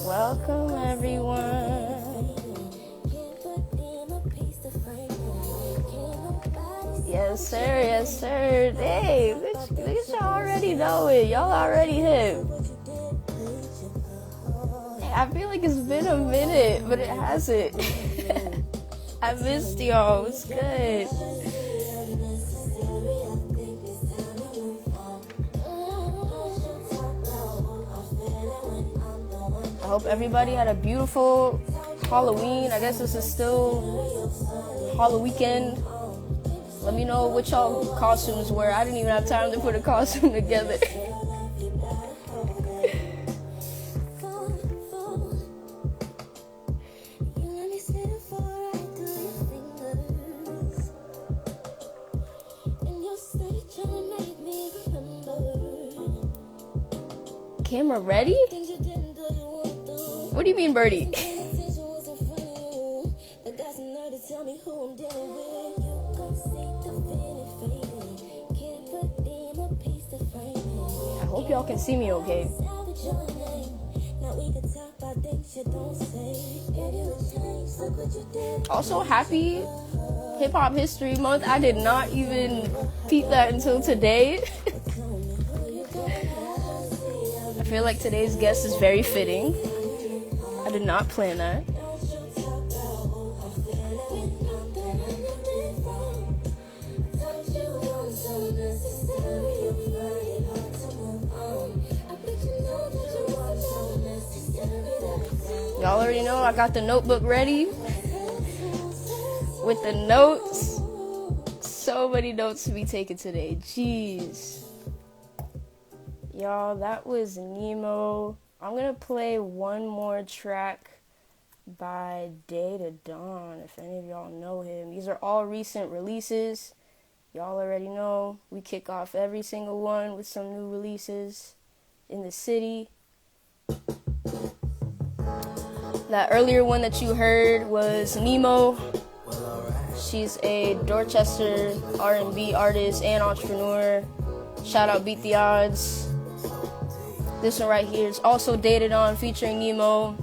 Welcome everyone. Yes sir. Hey, look at y'all already know it. Y'all already hip. Hey, I feel like it's been a minute, but it hasn't. I missed y'all. It's good. I hope everybody had a beautiful Halloween. I guess this is still Halloween weekend. Let me know what y'all costumes were. I didn't even have time to put a costume together. Camera ready? What do you mean, Birdie? I hope y'all can see me okay. Also, happy Hip Hop History Month. I did not even peep that until today. I feel like today's guest is very fitting. I did not plan that. Y'all already know I got the notebook ready with the notes. So many notes to be taken today. Jeez. Y'all, that was Nemo. I'm going to play one more track by Day to Dawn, if any of y'all know him. These are all recent releases. Y'all already know we kick off every single one with some new releases in the city. That earlier one that you heard was Nemo. She's a Dorchester R&B artist and entrepreneur. Shout out Beat the Odds. This one right here is also Dated On featuring Nemo.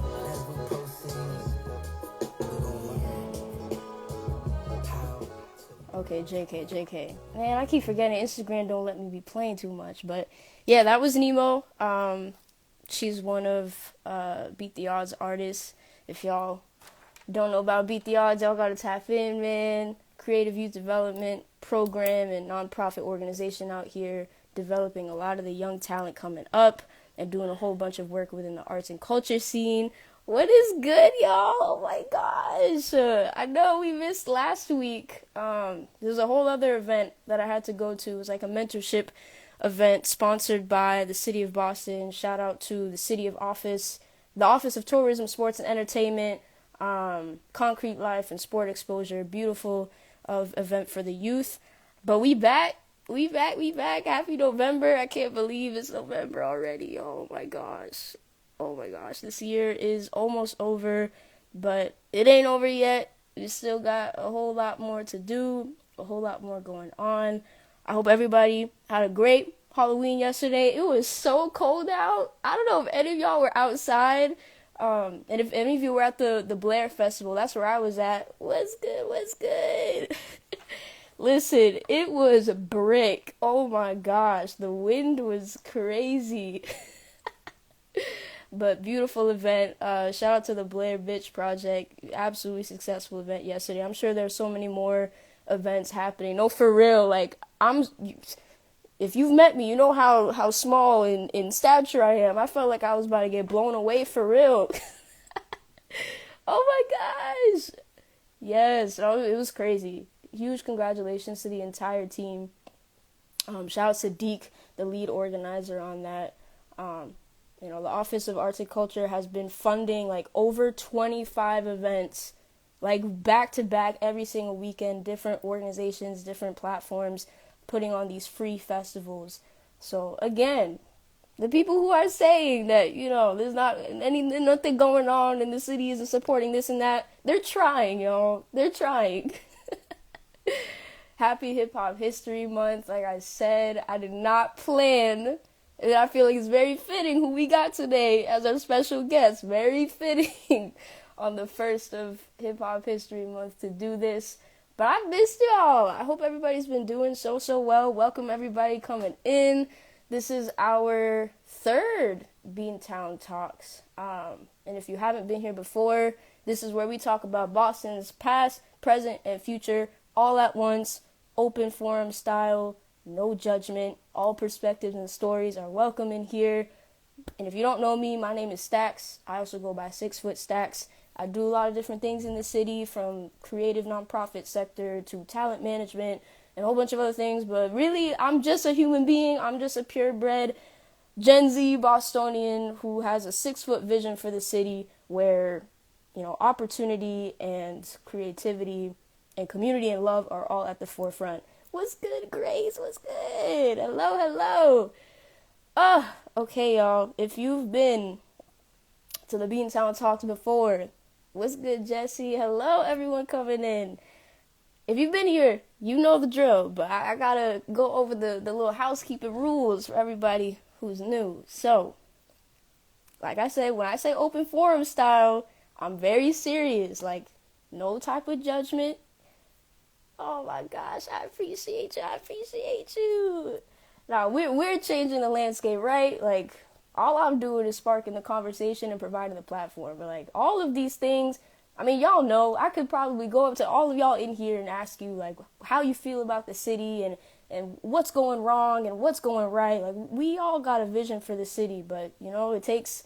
Okay, JK. Man, I keep forgetting Instagram don't let me be playing too much. But yeah, that was Nemo. She's one of Beat the Odds artists. If y'all don't know about Beat the Odds, y'all gotta tap in, man. Creative youth development program and nonprofit organization out here developing a lot of the young talent coming up and doing a whole bunch of work within the arts and culture scene. What is good, y'all? Oh my gosh. I know we missed last week. There's a whole other event that I had to go to. It was like a mentorship event sponsored by the City of Boston. Shout out to the City of Office, the Office of Tourism, Sports and Entertainment, Concrete Life and Sport Exposure. Beautiful event for the youth. But we back. Happy November. I can't believe it's November already. Oh my gosh. This year is almost over, but it ain't over yet. We still got a whole lot more to do, a whole lot more going on. I hope everybody had a great Halloween yesterday. It was so cold out. I don't know if any of y'all were outside. And if any of you were at the Blair Festival, that's where I was at. What's good? Listen, it was a brick. Oh my gosh, the wind was crazy. But beautiful event. Shout out to the Blair Bitch Project. Absolutely successful event yesterday. I'm sure there's so many more events happening. No, for real. Like, if you've met me, you know how small in stature I am. I felt like I was about to get blown away for real. Oh my gosh. Yes, it was crazy. Huge congratulations to the entire team. Shout out to Deke, the lead organizer on that. The Office of Arts and Culture has been funding like over 25 events, like back to back every single weekend, different organizations, different platforms, putting on these free festivals. So again, the people who are saying that, there's not nothing going on and the city isn't supporting this and that, they're trying, y'all. They're trying. Happy Hip Hop History Month. Like I said, I did not plan, and I feel like it's very fitting who we got today as our special guest. Very fitting on the 1st of Hip Hop History Month to do this. But I missed y'all. I hope everybody's been doing so well. Welcome everybody coming in. This is our 3rd Beantown Talks. And if you haven't been here before, this is where we talk about Boston's past, present, and future all at once, open forum style, no judgment. All perspectives and stories are welcome in here. And if you don't know me, my name is Stacks. I also go by 6 Foot Stacks. I do a lot of different things in the city, from creative nonprofit sector to talent management and a whole bunch of other things. But really, I'm just a human being. I'm just a purebred Gen Z Bostonian who has a 6 foot vision for the city where, opportunity and creativity and community and love are all at the forefront. What's good, Grace? What's good? Hello. Okay, y'all. If you've been to the Beantown Talks before, what's good, Jesse? Hello, everyone coming in. If you've been here, you know the drill, but I gotta go over the little housekeeping rules for everybody who's new. So, like I said, when I say open forum style, I'm very serious. Like, no type of judgment. Oh my gosh, I appreciate you. Now, we're changing the landscape, right? Like, all I'm doing is sparking the conversation and providing the platform. But, like, all of these things, I mean, y'all know, I could probably go up to all of y'all in here and ask you, like, how you feel about the city and what's going wrong and what's going right. Like, we all got a vision for the city, but, it takes,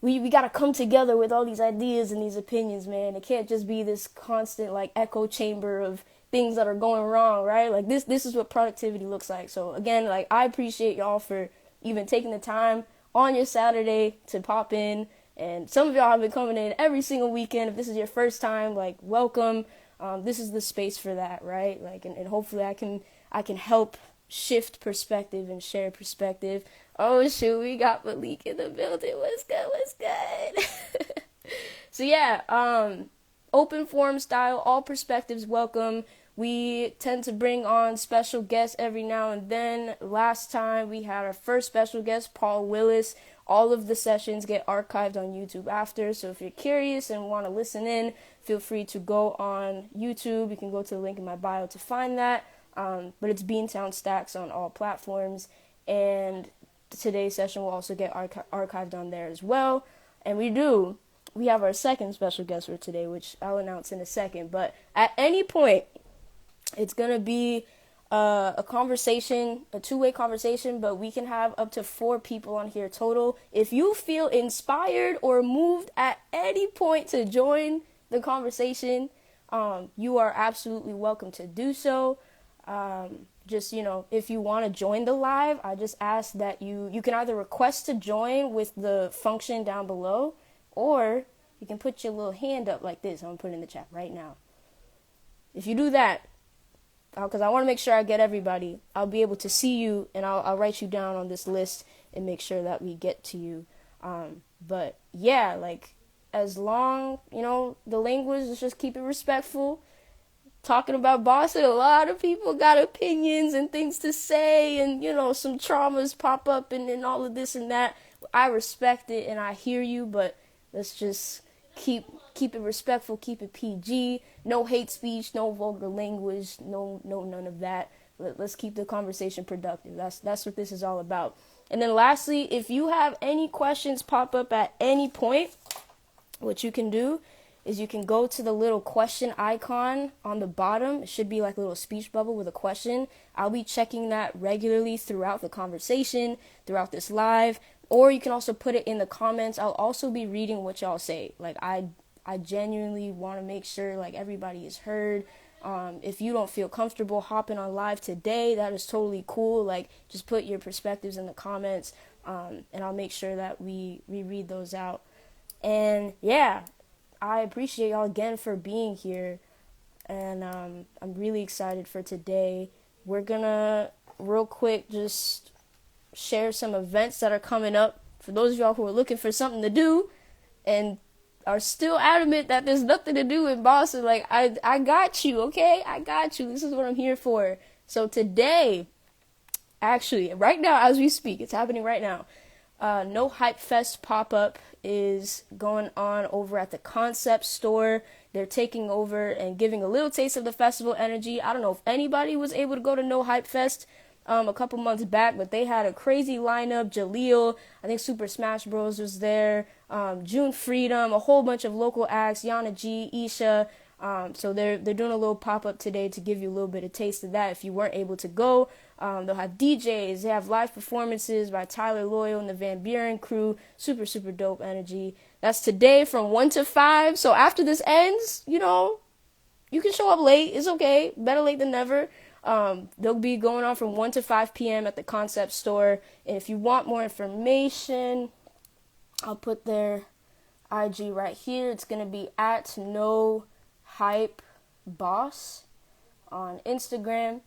we got to come together with all these ideas and these opinions, man. It can't just be this constant, like, echo chamber of things that are going wrong, right? Like, this is what productivity looks like. So, again, like, I appreciate y'all for even taking the time on your Saturday to pop in. And some of y'all have been coming in every single weekend. If this is your first time, like, welcome. This is the space for that, right? Like, and hopefully I can help shift perspective and share perspective. Oh shoot, we got Malik in the building. What's good? So yeah, open forum style, all perspectives welcome. We tend to bring on special guests every now and then. Last time we had our first special guest, Paul Willis. All of the sessions get archived on YouTube after, so if you're curious and want to listen in, feel free to go on YouTube. You can go to the link in my bio to find that. But it's Beantown Stacks on all platforms, and today's session will also get archived on there as well. And we have our second special guest for today, which I'll announce in a second. But at any point, it's going to be a conversation, a two-way conversation, but we can have up to 4 people on here total. If you feel inspired or moved at any point to join the conversation, you are absolutely welcome to do so. Just, if you want to join the live, I just ask that you can either request to join with the function down below, or you can put your little hand up like this. I'm going to put it in the chat right now. If you do that, because I want to make sure I get everybody, I'll be able to see you, and I'll write you down on this list and make sure that we get to you. But yeah, like, as long, the language, let's just keep it respectful. Talking about Boston, a lot of people got opinions and things to say, and, some traumas pop up and all of this and that. I respect it and I hear you, but let's just keep it respectful, keep it PG. No hate speech, no vulgar language, no none of that. Let's keep the conversation productive. That's what this is all about. And then lastly, if you have any questions pop up at any point, what you can do is you can go to the little question icon on the bottom. It should be like a little speech bubble with a question. I'll be checking that regularly throughout the conversation, throughout this live, or you can also put it in the comments. I'll also be reading what y'all say. Like, I genuinely want to make sure, like, everybody is heard. If you don't feel comfortable hopping on live today, that is totally cool. Like, just put your perspectives in the comments, and I'll make sure that we read those out. And yeah, I appreciate y'all again for being here, and I'm really excited for today. we're gonna real quick just share some events that are coming up for those of y'all who are looking for something to do and are still adamant that there's nothing to do in Boston. Like, I got you, okay? I got you. This is what I'm here for. So today, actually, right now as we speak, it's happening right now. No Hype Fest pop-up is going on over at the Concept Store. They're taking over and giving a little taste of the festival energy. I don't know if anybody was able to go to No Hype Fest a couple months back, but they had a crazy lineup. Jaleel, I think Super Smash Bros. Was there. June Freedom, a whole bunch of local acts. Yana G, Isha. So they're doing a little pop-up today to give you a little bit of taste of that if you weren't able to go. They'll have DJs. They have live performances by Tyler Loyal and the Van Buren crew. Super, super dope energy. That's today from 1 to 5. So after this ends, you can show up late. It's okay. Better late than never. They'll be going on from 1 to 5 p.m. at the Concept Store. And if you want more information, I'll put their IG right here. It's going to be at No Hype Boss on Instagram.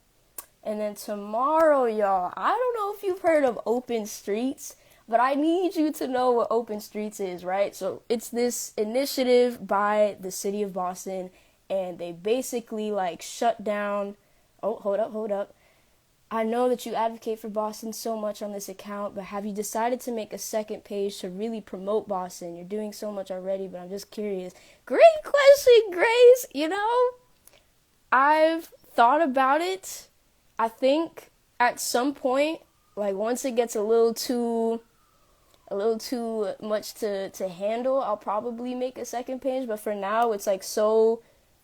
And then tomorrow, y'all, I don't know if you've heard of Open Streets, but I need you to know what Open Streets is, right? So it's this initiative by the city of Boston, and they basically shut down. Oh, hold up. I know that you advocate for Boston so much on this account, but have you decided to make a second page to really promote Boston? You're doing so much already, but I'm just curious. Great question, Grace. I've thought about it. I think at some point, once it gets a little too much to handle, I'll probably make a second page. But for now, it's so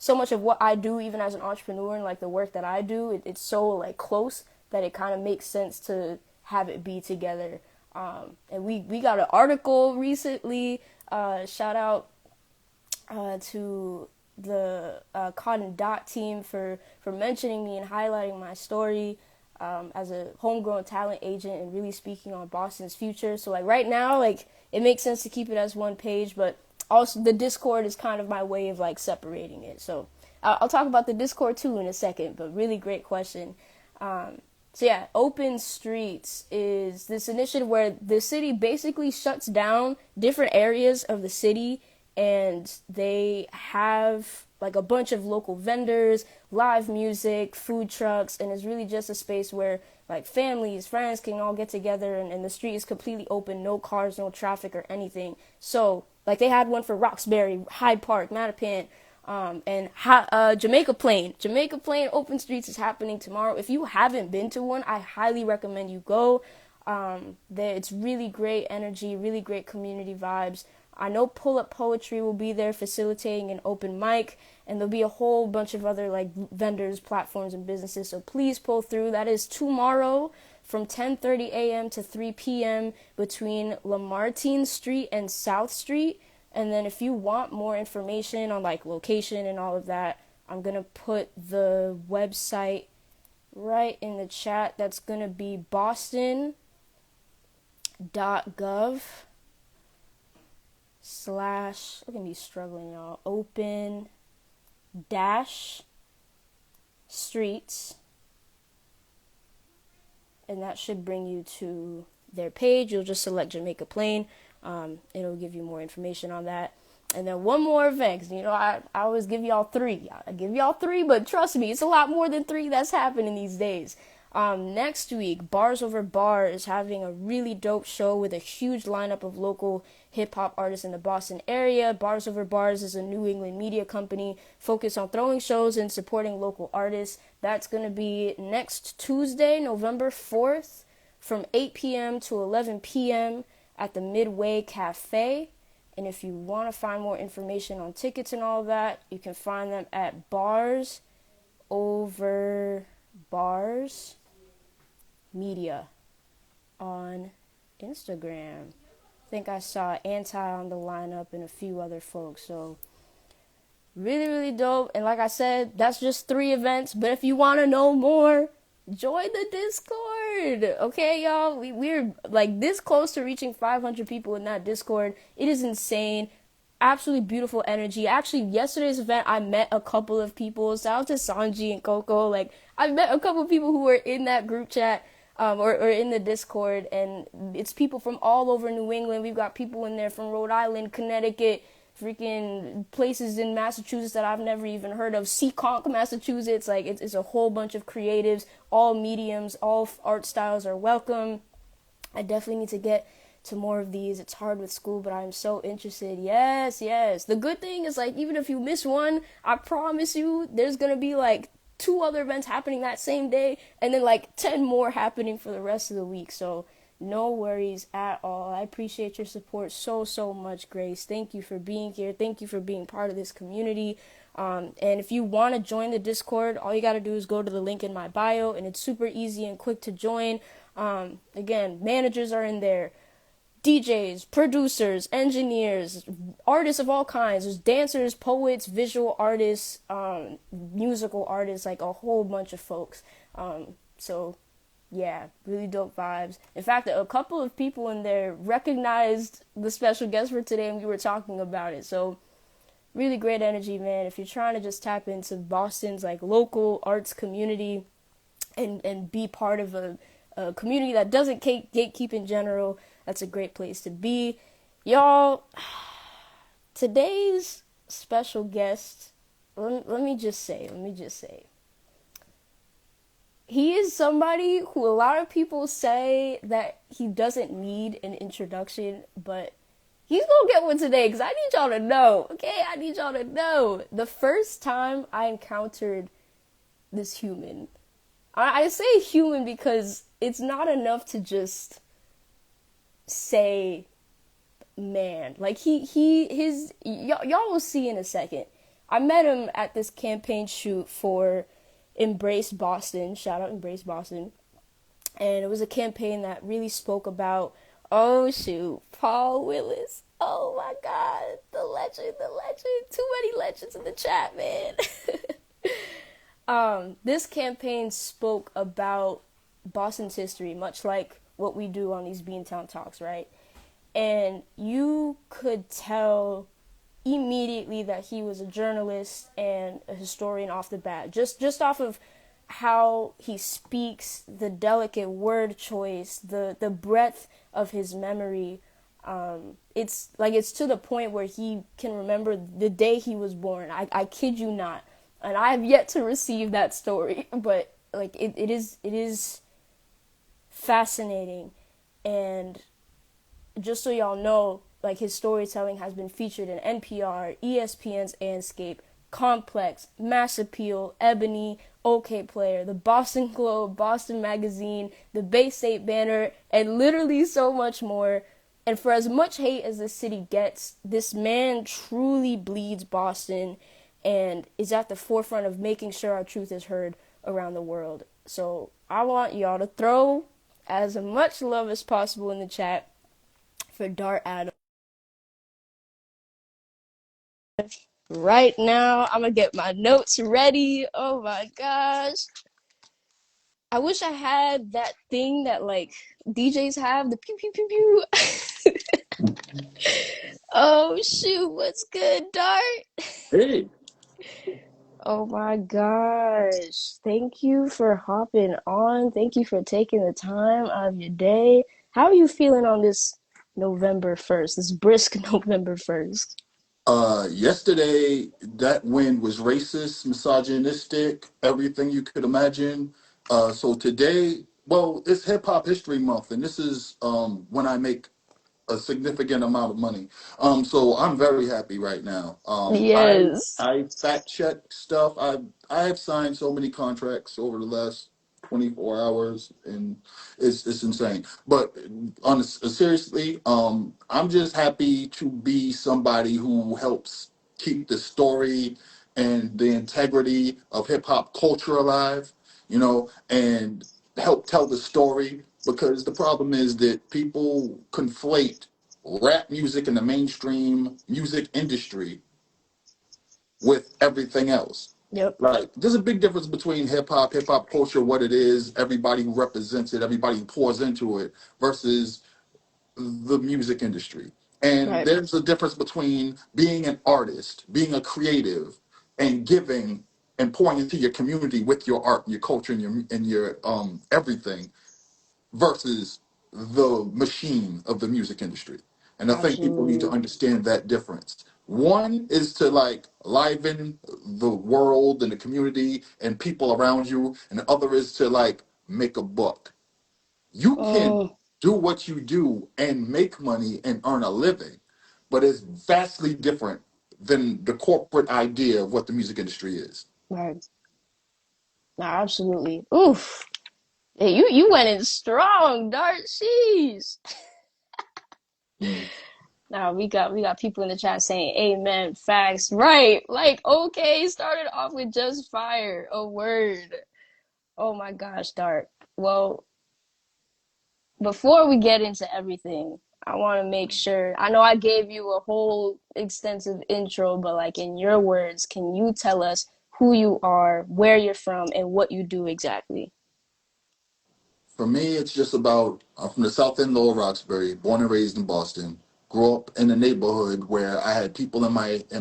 much of what I do, even as an entrepreneur, and the work that I do, it's so close that it kind of makes sense to have it be together. And we got an article recently. Shout out to the Cotton Dot team for mentioning me and highlighting my story as a homegrown talent agent and really speaking on Boston's future. So right now, it makes sense to keep it as one page, but also the Discord is kind of my way of separating it. So I'll talk about the Discord too in a second, but really great question. So yeah, Open Streets is this initiative where the city basically shuts down different areas of the city, and they have a bunch of local vendors, live music, food trucks, and it's really just a space where families, friends can all get together, and the street is completely open, no cars, no traffic or anything. So they had one for Roxbury, Hyde Park, Mattapan, and Jamaica Plain. Jamaica Plain Open Streets is happening tomorrow. If you haven't been to one, I highly recommend you go. It's really great energy, really great community vibes. I know Pull Up Poetry will be there facilitating an open mic, and there'll be a whole bunch of other vendors, platforms, and businesses. So please pull through. That is tomorrow from 10:30 a.m. to 3 p.m. between Lamartine Street and South Street. And then if you want more information on location and all of that, I'm going to put the website right in the chat. That's going to be boston.gov/, look at me struggling, y'all, open dash streets, and that should bring you to their page. You'll just select Jamaica Plain. It'll give you more information on that. And then one more event, 'cause, I always give y'all three. I give y'all three, but trust me, it's a lot more than three that's happening these days. Next week, Bars Over Bar is having a really dope show with a huge lineup of local hip-hop artists in the Boston area. Bars Over Bars is a New England media company focused on throwing shows and supporting local artists. That's going to be next Tuesday, November 4th, from 8 p.m. to 11 p.m. at the Midway Cafe. And if you want to find more information on tickets and all that, you can find them at Bars Over Bars Media on Instagram. I think I saw Anti on the lineup and a few other folks. So really, really dope. And like I said, that's just 3 events. But if you want to know more, join the Discord. Okay, y'all? We're this close to reaching 500 people in that Discord. It is insane. absolutely beautiful energy. Actually, yesterday's event, I met a couple of people. Shout out to Sanji and Coco. Like, I met a couple of people who were in that group chat, or in the Discord, and it's people from all over New England. We've got people in there from Rhode Island, Connecticut, freaking places in Massachusetts that I've never even heard of. Seekonk, Massachusetts. Like, it's a whole bunch of creatives, all mediums, all art styles are welcome. I definitely need to get to more of these. It's hard with school, but I'm so interested. Yes, yes. The good thing is, like, even if you miss one, I promise you there's gonna be like 2 other events happening that same day, and then like 10 more happening for the rest of the week. So no worries at all. I appreciate your support so much, Grace. Thank you for being here. Thank you for being part of this community. And if you want to join the Discord, all you got to do is go to the link in my bio, and it's super easy and quick to join. Again, managers are in there, DJs, producers, engineers, artists of all kinds. There's dancers, poets, visual artists, musical artists, like a whole bunch of folks. So yeah, really dope vibes. In fact, a couple of people in there recognized the special guest for today, and we were talking about it. So really great energy, man. If you're trying to just tap into Boston's like local arts community and be part of a community that doesn't gatekeep in general, that's a great place to be. Y'all, today's special guest, let me just say, he is somebody who a lot of people say that he doesn't need an introduction, but he's gonna get one today, because I need y'all to know, okay? I need y'all to know. The first time I encountered this human, I say human because it's not enough to just say man. Like, y'all will see in a second. I met him at this campaign shoot for Embrace Boston. Shout out Embrace Boston. And it was a campaign that really spoke about, oh shoot, Paul Willis. Oh my God, the legend. Too many legends in the chat, man. This campaign spoke about Boston's history, much like what we do on these Beantown Talks, right? And you could tell immediately that he was a journalist and a historian off the bat, just off of how he speaks, the delicate word choice, the breadth of his memory. It's to the point where he can remember the day he was born. I kid you not. And I have yet to receive that story, but like it is fascinating. And just so y'all know, like, his storytelling has been featured in NPR, ESPN's Anscape, Complex, Mass Appeal, Ebony, OK Player, the Boston Globe, Boston Magazine, the Bay State Banner, and literally so much more. And for as much hate as the city gets, this man truly bleeds Boston and is at the forefront of making sure our truth is heard around the world. So I want y'all to throw as much love as possible in the chat for Dart Adams. Right now, I'm gonna get my notes ready. Oh my gosh. I wish I had that thing that, like, DJs have, the pew pew pew pew. Oh shoot, what's good, Dart? Hey, Oh my gosh. Thank you for hopping on. Thank you for taking the time out of your day. How are you feeling on this November 1st, this brisk November 1st? yesterday that wind was racist, misogynistic, everything you could imagine. So today, well, it's Hip Hop History Month, and this is when I make a significant amount of money. So I'm very happy right now. Yes. I fact check stuff. I have signed so many contracts over the last 24 hours, and it's insane. But seriously, I'm just happy to be somebody who helps keep the story and the integrity of hip hop culture alive, and help tell the story, because the problem is that people conflate rap music in the mainstream music industry with everything else. Yep. Like, there's a big difference between hip hop culture, what it is, everybody who represents it, everybody who pours into it, versus the music industry. And Right. there's a difference between being an artist, being a creative, and giving and pouring into your community with your art, and your culture, and your everything, versus the machine of the music industry. And I think people need to Absolutely. understand that difference. One is to like liven the world and the community and people around you, and the other is to like make a buck. You can Mm, do what you do and make money and earn a living, but it's vastly different than the corporate idea of what the music industry is. right. No, absolutely. Oof. Hey, you went in strong, Dart. Jeez. Mm. Now we got people in the chat saying amen, facts, right? Like, okay, started off with just fire, a word. Oh my gosh, Dart. Well, before we get into everything, I want to make sure. I know I gave you a whole extensive intro, but like in your words, can you tell us who you are, where you're from, and what you do exactly? For me, it's just about I'm from the South End, Lower Roxbury, born and raised in Boston. Grew up in a neighborhood where I had people in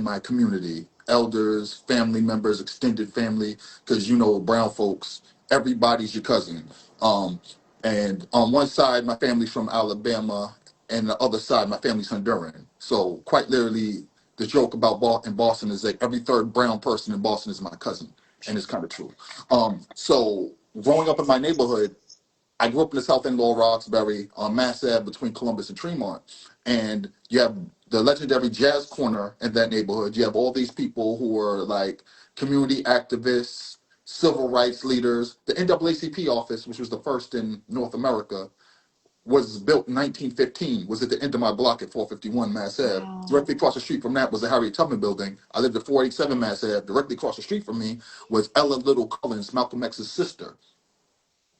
my community, elders, family members, extended family, because you know brown folks, everybody's your cousin. Um, and on one side, my family's from Alabama, and the other side, my family's Honduran. So quite literally, the joke about in Boston is that every third brown person in Boston is my cousin, and it's kind of true. So growing up in my neighborhood, I grew up in the South End, Lower Roxbury, on Mass Ave between Columbus and Tremont. And you have the legendary Jazz Corner in that neighborhood. You have all these people who are like community activists, civil rights leaders. The NAACP office, which was the first in North America, was built in 1915, was at the end of my block at 451 Mass Ave. Wow. Directly across the street from that was the Harriet Tubman building. I lived at 487 Mass Ave. Directly across the street from me was Ella Little Collins, Malcolm X's sister.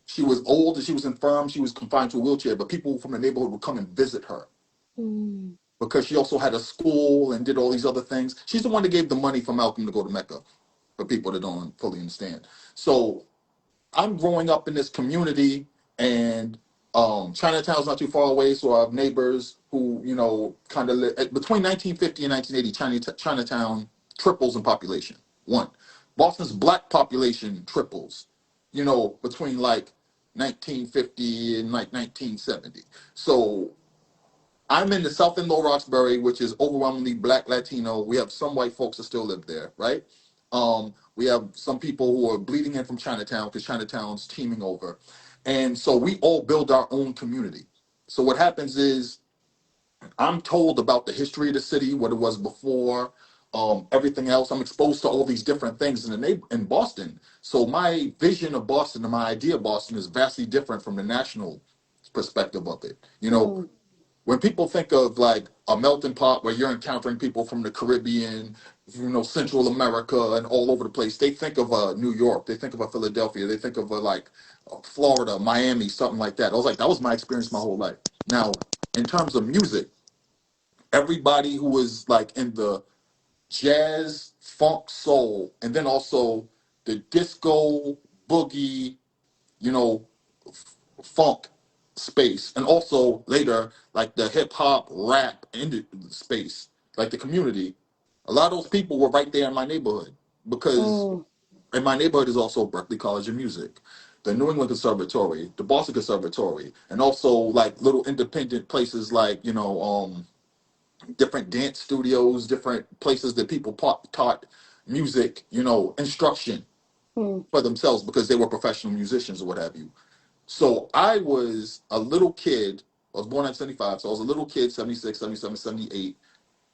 She was old and she was infirm. She was confined to a wheelchair, but people from the neighborhood would come and visit her Mm, because she also had a school and did all these other things. She's the one that gave the money for Malcolm to go to Mecca, for people that don't fully understand. So I'm growing up in this community, and Chinatown's not too far away, so I have neighbors who, you know, kind of live between 1950 and 1980. Chinatown triples in population. One, Boston's black population triples, you know, between like 1950 and like 1970. So I'm in the South End, Low Roxbury, which is overwhelmingly black Latino. We have some white folks that still live there, right? We have some people who are bleeding in from Chinatown because Chinatown's teeming over. And so we all build our own community. So what happens is I'm told about the history of the city, what it was before, everything else. I'm exposed to all these different things in Boston. So my vision of Boston and my idea of Boston is vastly different from the national perspective of it. You know, mm, when people think of like a melting pot where you're encountering people from the Caribbean, you know, Central America and all over the place, they think of New York, they think of Philadelphia, they think of like Florida, Miami, something like that. I was like, that was my experience my whole life. Now, in terms of music, everybody who was like in the jazz, funk, soul, and then also the disco, boogie, you know, funk space, and also later like the hip hop, rap into space, like the community. A lot of those people were right there in my neighborhood because mm, in my neighborhood is also Berklee College of Music, the New England Conservatory, the Boston Conservatory, and also like little independent places like different dance studios, different places that people taught music, you know, instruction mm, for themselves because they were professional musicians or what have you. So I was a little kid. I was born in 75, so I was a little kid, 76, 77, 78,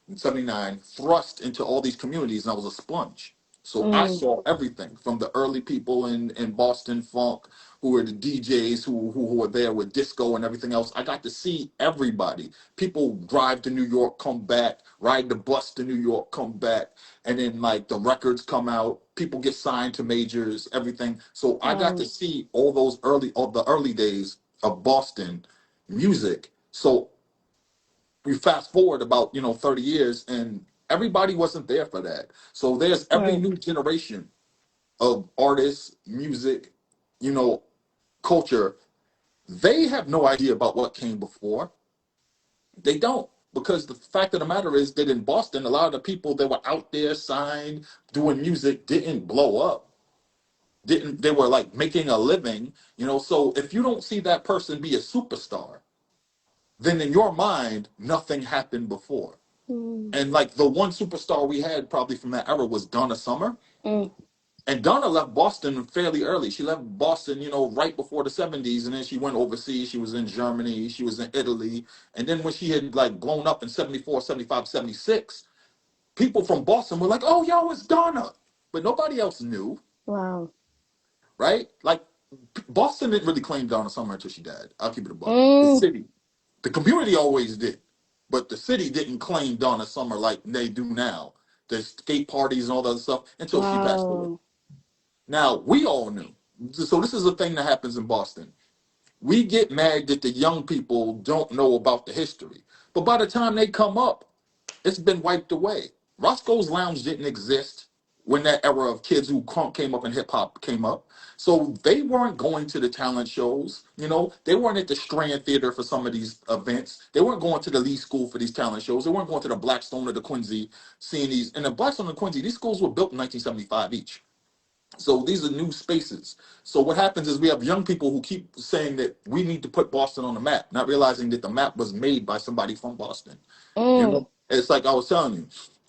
and 79, thrust into all these communities, and I was a sponge. So I mm. saw everything from the early people in Boston funk, who were the DJs who were there with disco and everything else. I got to see everybody. People drive to New York, come back, ride the bus to New York, come back, and then like the records come out. People get signed to majors, everything. So I got to Wow. see all the early days of Boston music. So we fast forward about 30 years, and everybody wasn't there for that. So there's every Right. new generation of artists, music, you know culture. They have no idea about what came before. They don't. because the fact of the matter is that in Boston, a lot of the people that were out there signed doing music didn't blow up. Didn't They were like making a living, so if you don't see that person be a superstar, then in your mind nothing happened before. Mm. And like the one superstar we had probably from that era was Donna Summer. Mm. And Donna left Boston fairly early. She left Boston, right before the 70s, and then she went overseas. She was in Germany, she was in Italy. And then when she had like blown up in 74, 75, 76, people from Boston were like, "Oh, yo, it's Donna." But nobody else knew, Wow. right? Like Boston didn't really claim Donna Summer until she died. I'll keep it a buck. The Mm. city, the community always did, but the city didn't claim Donna Summer like they do now. The skate parties and all that other stuff until she passed away. Wow. Now we all knew. So this is a thing that happens in Boston. We get mad that the young people don't know about the history, but by the time they come up, it's been wiped away. Roscoe's Lounge didn't exist when that era of kids who crunk came up and hip hop came up. So they weren't going to the talent shows. They weren't at the Strand Theater for some of these events. They weren't going to the Lee School for these talent shows. They weren't going to the Blackstone or the Quincy seeing these. And the Blackstone and Quincy, these schools were built in 1975 each. So these are new spaces. So what happens is we have young people who keep saying that we need to put Boston on the map, not realizing that the map was made by somebody from Boston. Mm. It's like I was telling you.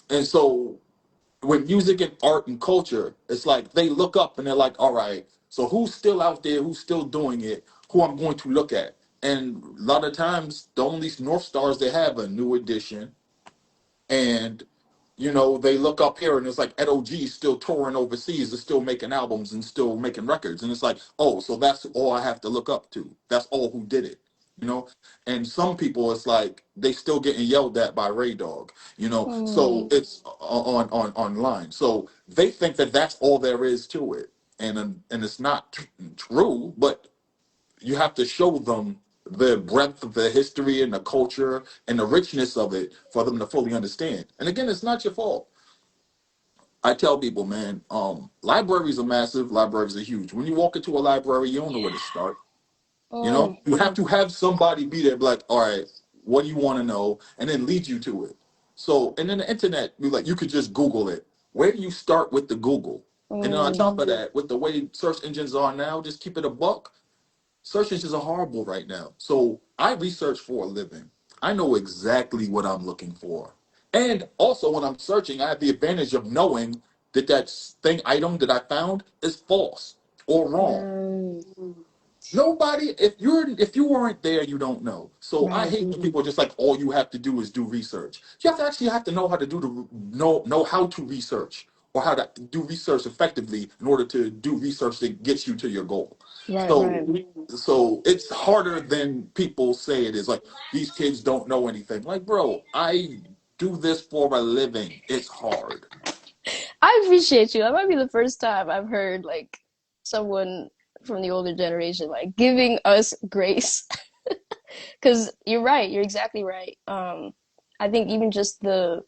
And so with music and art and culture, it's like they look up and they're like, all right, so who's still out there, who's still doing it, who I'm going to look at. And a lot of times the only North Stars they have are New Edition and they look up here and it's like Ed OG still touring overseas, is still making albums and still making records. And it's like, oh, so that's all I have to look up to. That's all who did it. You know? And some people it's like they still getting yelled at by Ray Dog. So Mm. it's on online. So they think that that's all there is to it. And it's not true, but you have to show them the breadth of the history and the culture and the richness of it for them to fully understand. And again, it's not your fault. I tell people, man, libraries are massive, libraries are huge. When you walk into a library, you don't know where to start. Mm. You have to have somebody be there, be like, all right, what do you want to know? And then lead you to it. So, and then the internet, you could just Google it. Where do you start with the Google? And then on Mm. top of that, with the way search engines are now, just keep it a buck. Search engines are horrible right now. So I research for a living. I know exactly what I'm looking for. And also when I'm searching, I have the advantage of knowing that item that I found is false or wrong. Mm. Nobody, if you weren't there, you don't know. So I Right. hate when people are just like all you have to do is do research. You have to know how to know how to research or how to do research effectively in order to do research that gets you to your goal. Right. So Right. so it's harder than people say it is. Like these kids don't know anything. Like, bro, I do this for a living. It's hard. I appreciate you. That might be the first time I've heard like someone from the older generation like giving us grace. Because you're right. You're exactly right. I think even just the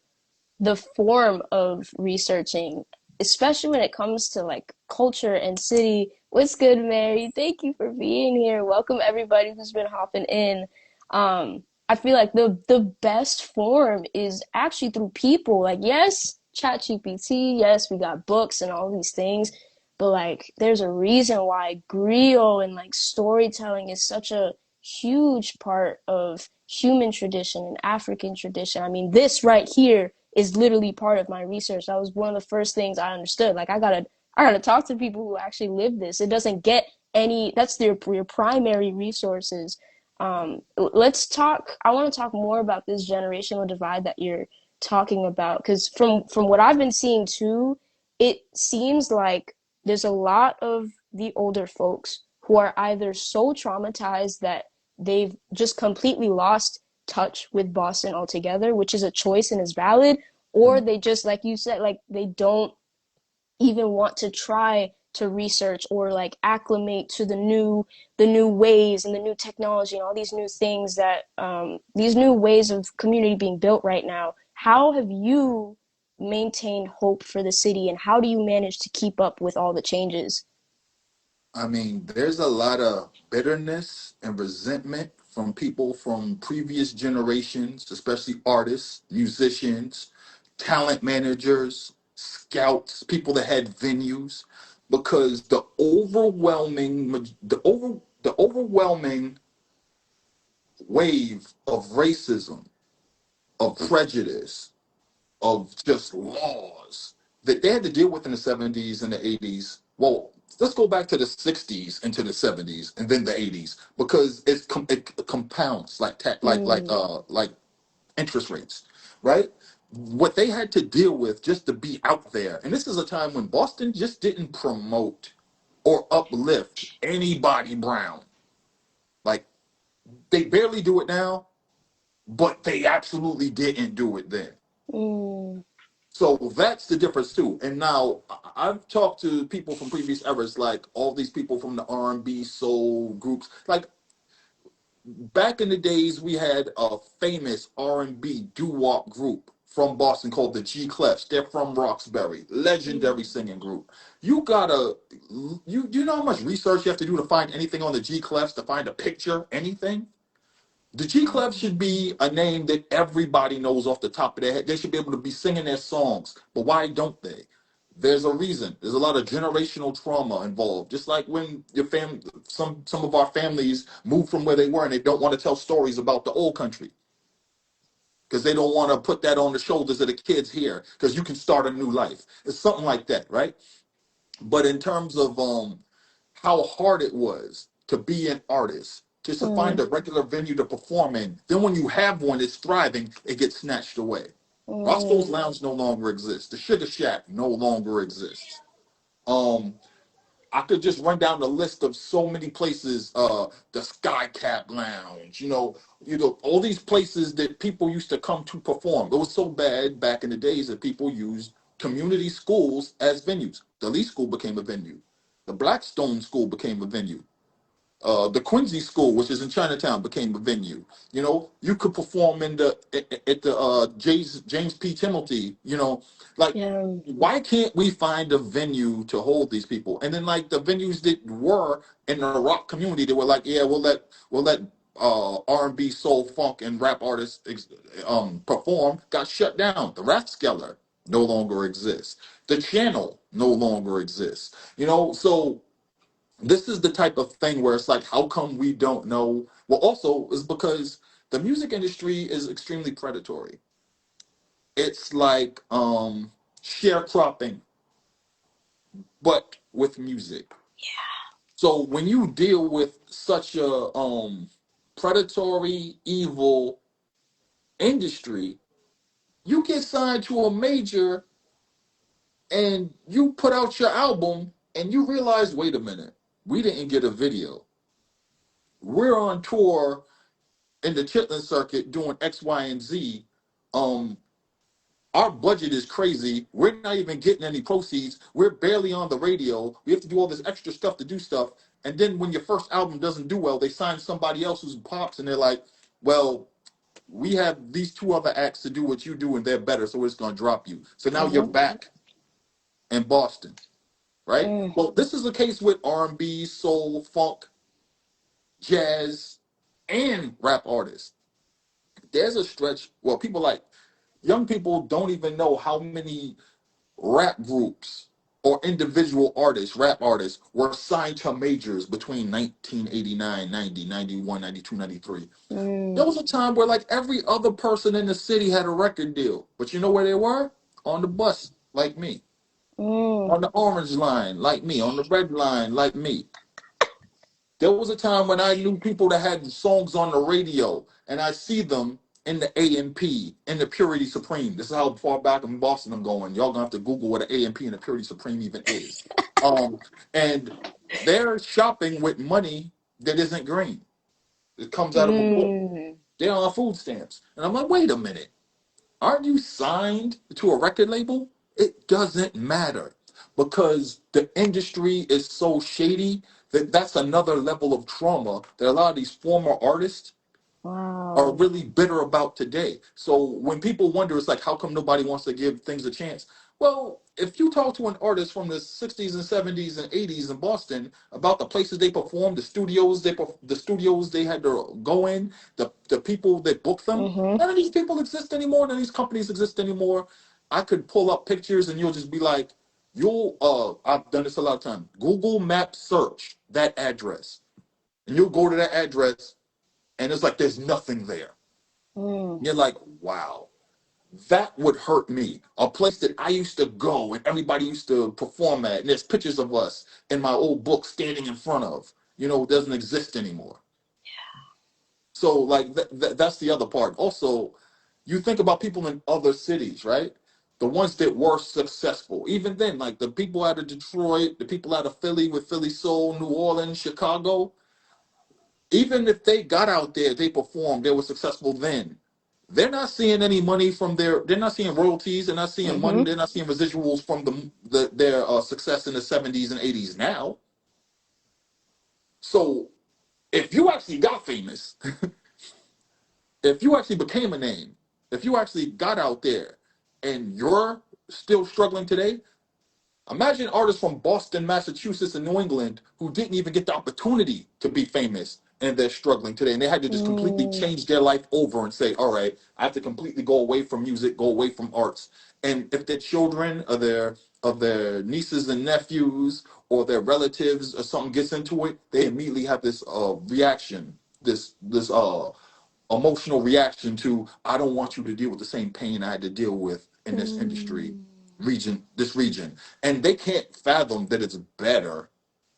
form of researching, especially when it comes to like culture and city. What's good, Mary? Thank you for being here. Welcome everybody who's been hopping in. I feel like the best form is actually through people. Like, yes, ChatGPT, yes, we got books and all these things, but like there's a reason why griot and like storytelling is such a huge part of human tradition and African tradition. I mean, this right here is literally part of my research. That was one of the first things I understood. Like I gotta talk to people who actually live this. It doesn't get any. That's your primary resources. Let's talk. I want to talk more about this generational divide that you're talking about because from what I've been seeing too, it seems like there's a lot of the older folks who are either so traumatized that they've just completely lost touch with Boston altogether, which is a choice and is valid, or Mm. they just, like you said, like they don't even want to try to research or like acclimate to the new ways and the new technology and all these new things that these new ways of community being built right now. How have you maintained hope for the city and how do you manage to keep up with all the changes? I mean, there's a lot of bitterness and resentment from people from previous generations, especially artists, musicians, talent managers, scouts, people that had venues, because the overwhelming wave of racism, of prejudice, of just laws that they had to deal with in the 70s and the 80s. Well, let's go back to the 60s into the 70s and then the 80s, because it compounds like Mm. like interest rates, right? What they had to deal with just to be out there. And this is a time when Boston just didn't promote or uplift anybody brown. Like, they barely do it now, but they absolutely didn't do it then. Mm. So that's the difference too. And now I've talked to people from previous eras, like all these people from the R&B soul groups. Like, back in the days, we had a famous R&B doo-wop group from Boston called the G Clefs. They're from Roxbury, legendary Mm. singing group. You gotta, you know how much research you have to do to find anything on the G Clefs, to find a picture, anything. The G Club should be a name that everybody knows off the top of their head. They should be able to be singing their songs. But why don't they? There's a reason. There's a lot of generational trauma involved. Just like when your some of our families move from where they were and they don't want to tell stories about the old country because they don't want to put that on the shoulders of the kids here because you can start a new life. It's something like that, right? But in terms of how hard it was to be an artist, just to find Mm. a regular venue to perform in. Then when you have one that's thriving, it gets snatched away. Roscoe's Mm. Lounge no longer exists. The Sugar Shack no longer exists. Um, I could just run down the list of so many places. The Skycap Lounge, all these places that people used to come to perform. It was so bad back in the days that people used community schools as venues. The Lee School became a venue. The Blackstone School became a venue. The Quincy School, which is in Chinatown, became a venue. You could perform in the at the James P. Timothy. Like, Yeah. why can't we find a venue to hold these people? And then, like, the venues that were in the rock community, they were like, yeah, we'll let R&B, soul, funk, and rap artists perform. Got shut down. The Rathskeller no longer exists. The Channel no longer exists. So this is the type of thing where it's like, how come we don't know? Well, also is because the music industry is extremely predatory. It's like sharecropping, but with music. So when you deal with such a predatory, evil industry, you get signed to a major and you put out your album and you realize, wait a minute, we didn't get a video. We're on tour in the Chitlin circuit doing X, Y, and Z. Um, our budget is crazy. We're not even getting any proceeds. We're barely on the radio. We have to do all this extra stuff to do stuff. And then when your first album doesn't do well, they sign somebody else who's pops, and they're like, well, we have these two other acts to do what you do, and they're better, so we're just going to drop you. So now you're Mm-hmm. back in Boston, right? Mm. Well, this is the case with R&B, soul, funk, jazz, and rap artists. There's a stretch where people like young people don't even know how many rap groups or individual artists, rap artists, were signed to majors between 1989, 90, 91, 92, 93. Mm. There was a time where like every other person in the city had a record deal. But you know where they were? On the bus, like me. Mm. On the orange line, like me. On the red line, like me. There was a time when I knew people that had songs on the radio, and I see them in the A&P, in the Purity Supreme. This is how far back in Boston I'm going. Y'all gonna have to Google what an A&P and the Purity Supreme even is. And they're shopping with money that isn't green. It comes out of a book. Mm. They're on food stamps. And I'm like, wait a minute. Aren't you signed to a record label? It doesn't matter because the industry is so shady that that's another level of trauma that a lot of these former artists are Wow. really bitter about today. So when people wonder, it's like, how come nobody wants to give things a chance? Well, if you talk to an artist from the 60s and 70s and 80s in Boston about the places they performed, the studios they had to go in, the people that booked them, Mhm. none of these people exist anymore. None of these companies exist anymore. I could pull up pictures and you'll just be like, you'll I've done this a lot of times. Google Map search that address, and you'll go to that address, and it's like there's nothing there. Mm. You're like, wow. That would hurt me. A place that I used to go and everybody used to perform at, and there's pictures of us in my old book standing in front of, doesn't exist anymore. So, like, that's the other part. Also, you think about people in other cities, right? The ones that were successful. Even then, like the people out of Detroit, the people out of Philly with Philly Soul, New Orleans, Chicago, even if they got out there, they performed, they were successful then. They're not seeing any money from they're not seeing royalties, they're not seeing money, Mhm. they're not seeing residuals from their success in the 70s and 80s now. So if you actually got famous, if you actually became a name, if you actually got out there and you're still struggling today, imagine artists from Boston, Massachusetts, and New England who didn't even get the opportunity to be famous and they're struggling today. And they had to just completely Mm. change their life over and say, all right, I have to completely go away from music, go away from arts. And if their children or their nieces and nephews or their relatives or something gets into it, they immediately have this reaction, this emotional reaction to I don't want you to deal with the same pain I had to deal with in this industry Mm. region, and they can't fathom that it's better,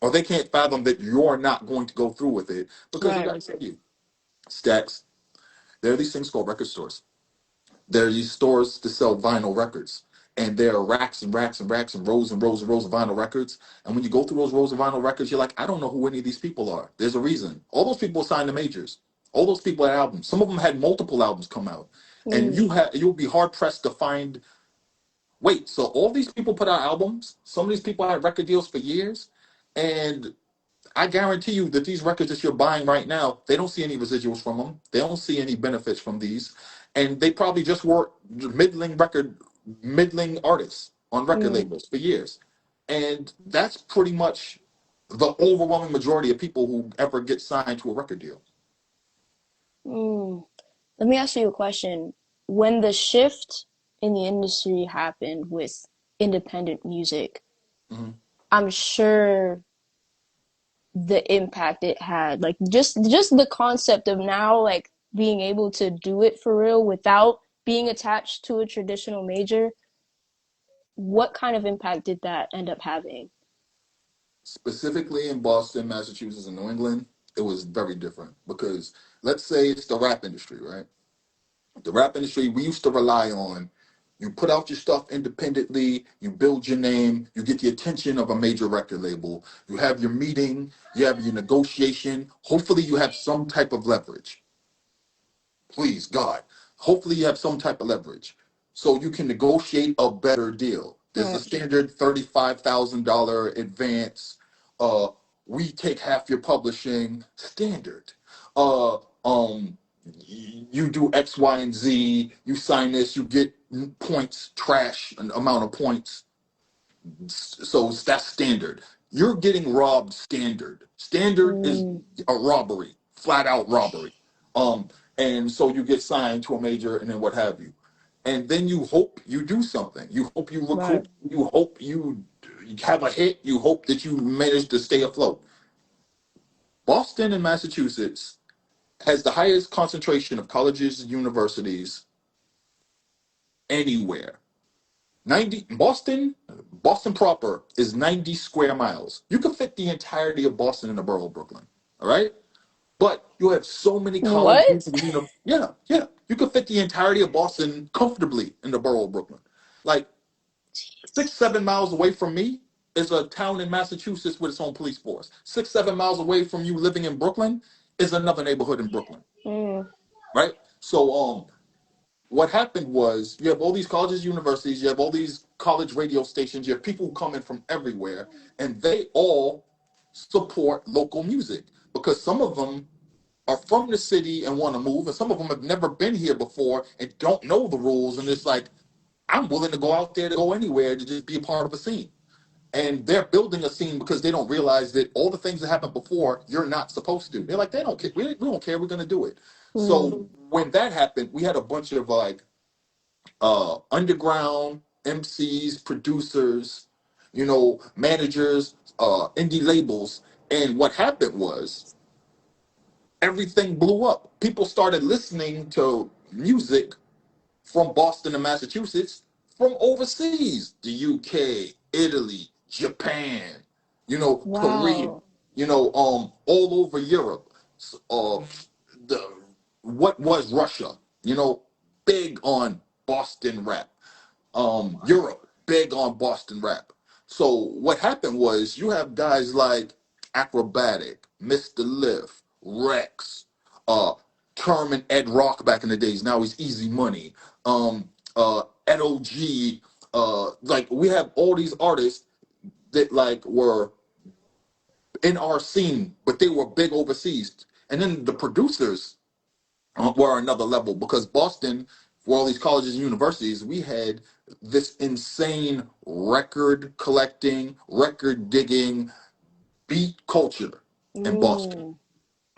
or they can't fathom that you're not going to go through with it because, as Right. I said, you stacks. There are these things called record stores. There are these stores to sell vinyl records. And there are racks and racks and racks and rows and rows and rows of vinyl records. And when you go through those rows of vinyl records, you're like, I don't know who any of these people are. There's a reason. All those people signed to majors. All those people had albums. Some of them had multiple albums come out. And Mm. you'll be hard pressed to find, wait, so all these people put out albums? Some of these people had record deals for years. And I guarantee you that these records that you're buying right now, they don't see any residuals from them. They don't see any benefits from these, and they probably just were middling artists on record Mm. labels for years, and that's pretty much the overwhelming majority of people who ever get signed to a record deal. Mm. Let me ask you a question. When the shift in the industry happened with independent music, Mhm. I'm sure the impact it had, like just the concept of now like being able to do it for real without being attached to a traditional major, what kind of impact did that end up having? Specifically in Boston, Massachusetts, and New England, it was very different because let's say it's the rap industry, right? The rap industry, we used to rely on you put out your stuff independently, you build your name, you get the attention of a major record label, you have your meeting, you have your negotiation. Hopefully, you have some type of leverage. Please, God. Hopefully, you have some type of leverage so you can negotiate a better deal. There's a Right. standard $35,000 advance. Uh, we take half your publishing standard. Uh, um, you do X, Y, and Z. You sign this, you get points, trash, an amount of points. So that's standard. You're getting robbed standard. Standard is Mm. a robbery, flat out robbery. Um, and so you get signed to a major and then what have you. And then you hope you do something. You hope you Right. recoup. You hope you have a hit. You hope that you manage to stay afloat. Boston and Massachusetts has the highest concentration of colleges and universities anywhere. 90 Boston proper is 90 square miles. You could fit the entirety of Boston in the borough of Brooklyn. All right? But you have so many colleges What? and yeah. You could fit the entirety of Boston comfortably in the borough of Brooklyn. Like Jeez. 6, 7 miles away from me is a town in Massachusetts with its own police force. 6, 7 miles away from you living in Brooklyn is another neighborhood in Brooklyn. Mm. Right? So what happened was you have all these colleges, universities, you have all these college radio stations, you have people who come in from everywhere, and they all support local music because some of them are from the city and want to move, and some of them have never been here before and don't know the rules, and it's like, I'm willing to go out there to go anywhere to just be a part of a scene. And they're building a scene because they don't realize that all the things that happened before you're not supposed to. They're like, they don't care. We don't care. We're gonna do it. Mm. So when that happened, we had a bunch of like underground MCs, producers, managers, indie labels. And what happened was everything blew up. People started listening to music from Boston to Massachusetts, from overseas, the UK, Italy, Japan, Korea, Wow. all over Europe. The what was Russia, big on Boston rap. Europe, big on Boston rap. So what happened was you have guys like Acrobatic, Mr. Lift, Rex, uh, Term and Ed Rock back in the days. Now he's Easy Money. Ed OG. Like we have all these artists that like were in our scene, but they were big overseas. And then the producers were another level because Boston, for all these colleges and universities, we had this insane record collecting, record digging, beat culture in Boston. Mm.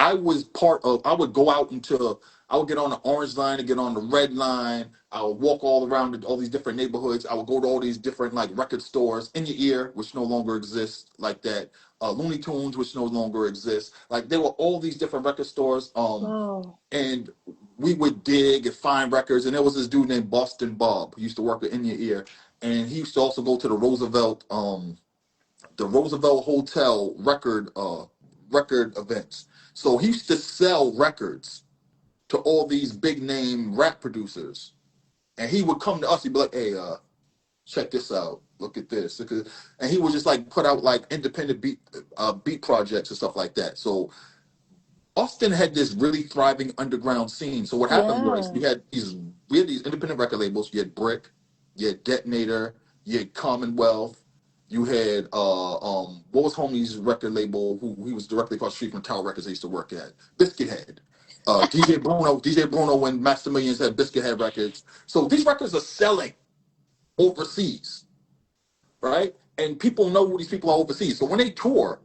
I would go out into, I would get on the orange line and get on the red line. I would walk all around all these different neighborhoods. I would go to all these different like record stores in your ear, which no longer exists like that. Looney Tunes, which no longer exists. Like there were all these different record stores. Wow. And we would dig and find records. And there was this dude named Boston Bob who used to work at In Your Ear, and he used to also go to the Roosevelt Hotel record events. So he used to sell records to all these big name rap producers, and he would come to us. He'd be like, "Hey, check this out. Look at this." And he would just like put out like independent beat projects and stuff like that. So Austin had this really thriving underground scene. So what happened was Yeah. we had these independent record labels. You had Brick, you had Detonator, you had Commonwealth, you had what was homie's record label who he was directly across the street from Tower Records I used to work at, Biscuit Head. DJ Bruno when Master Millions had Biscuit Head records. So these records are selling overseas, right? And people know who these people are overseas. So when they tour,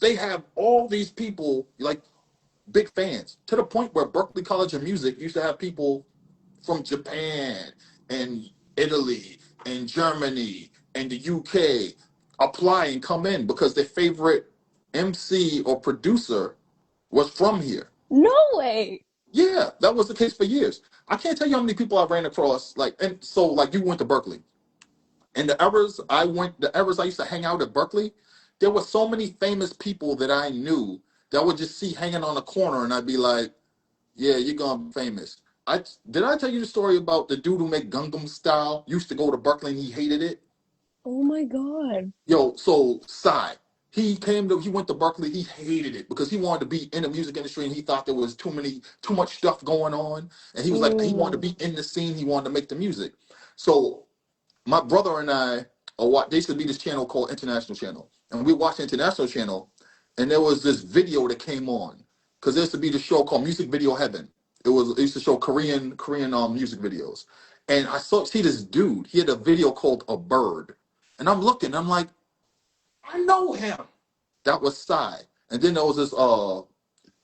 they have all these people like big fans to the point where Berklee College of Music used to have people from Japan and Italy and Germany and the UK apply and come in because their favorite MC or producer was from here. No way. Yeah, that was the case for years. I can't tell you how many people I ran across. Like, and so like you went to Berkeley, and the eras I used to hang out at Berkeley, there were so many famous people that I knew that I would just see hanging on the corner, and I'd be like, yeah, you're gonna be famous. I tell you the story about the dude who made Gangnam Style? Used to go to Berkeley and he hated it. Oh my God. Yo, so Psy, he went to Berkeley, he hated it because he wanted to be in the music industry and he thought there was too much stuff going on. And he was like, he wanted to Mm. be in the scene, he wanted to make the music. So my brother and I, there used to be this channel called International Channel, and we watched International Channel, and there was this video that came on because there used to be this show called Music Video Heaven. It used to show Korean music videos, and see this dude. He had a video called A Bird, and I'm looking, I'm like, I know him. That was Psy, and then there was this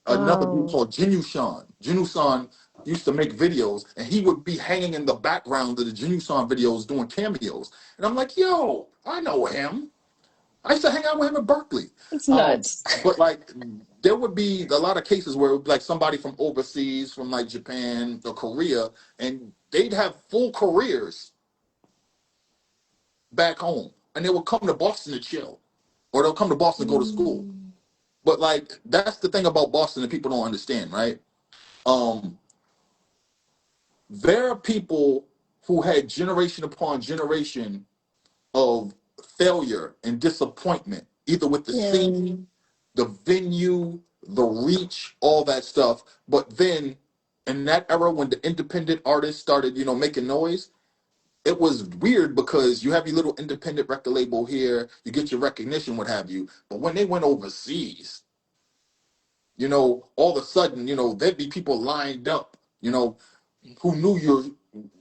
another dude Wow. called Jinu San used to make videos, and he would be hanging in the background of the Jinu San videos doing cameos. And I'm like, yo, I know him. I used to hang out with him in Berkeley. It's Um, nuts. but like, there would be a lot of cases where it would be like somebody from overseas, from like Japan or Korea, and they'd have full careers back home, and they would come to Boston to chill, or they'll come to Boston to go to school. Mm. But like, that's the thing about Boston that people don't understand, right? Um, there are people who had generation upon generation of failure and disappointment, either with the Yeah. scene, the venue, the reach, all that stuff. But then in that era when the independent artists started, making noise, it was weird because you have your little independent record label here, you get your recognition, what have you. But when they went overseas, all of a sudden, there'd be people lined up, who knew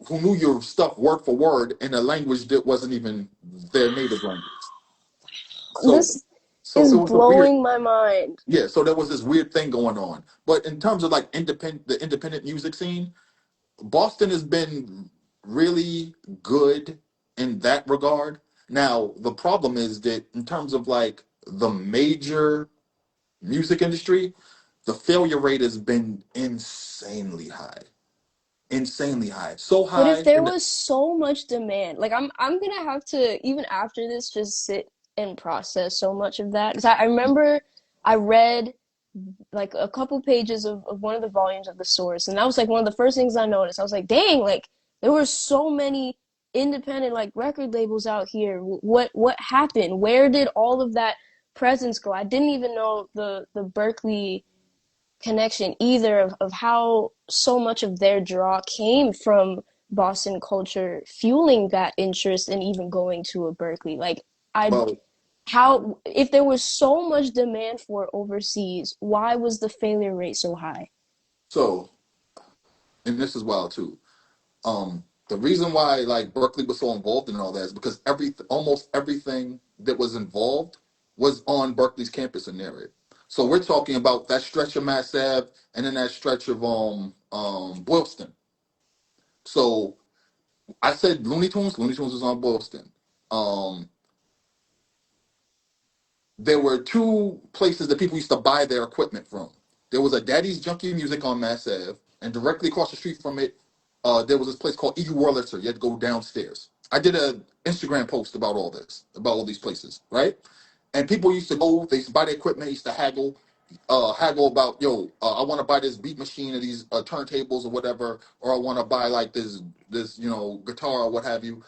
who knew your stuff word for word in a language that wasn't even their native language. So This so is it was a weird, blowing my mind. yeah. So there was this weird thing going on. But in terms of like the independent music scene, Boston has been really good in that regard. Now the problem is that in terms of like the major music industry, the failure rate has been insanely high, so But if high. there And was so much demand, like I'm gonna have to even after this just sit and process so much of that. Because I remember I read like a couple pages of one of the volumes of the source, and that was like one of the first things I noticed. I was like, dang, like there were so many independent like record labels out here. What happened? Where did all of that presence go? I didn't even know the Berkeley connection either of how so much of their draw came from Boston culture fueling that interest and even going to a Berkeley. Like I well, how if there was so much demand for it overseas, why was the failure rate so high? so and this is wild too. The reason why like Berkeley was so involved in all that is because almost everything that was involved was on Berkeley's campus in the area. So we're talking about that stretch of Mass Ave and then that stretch of Boylston. So I said Looney Tunes. Looney Tunes was on Boylston. Um, there were two places that people used to buy their equipment from. There was a Daddy's Junkie Music on Mass Ave, and directly across the street from it, there was this place called E. Wurlitzer. You had to go downstairs. I did an Instagram post about all this, about all these places, right? And people used to go, they used to buy their equipment, used to haggle about, yo, I want to buy this beat machine or these turntables or whatever, or I want to buy like this guitar or what have you.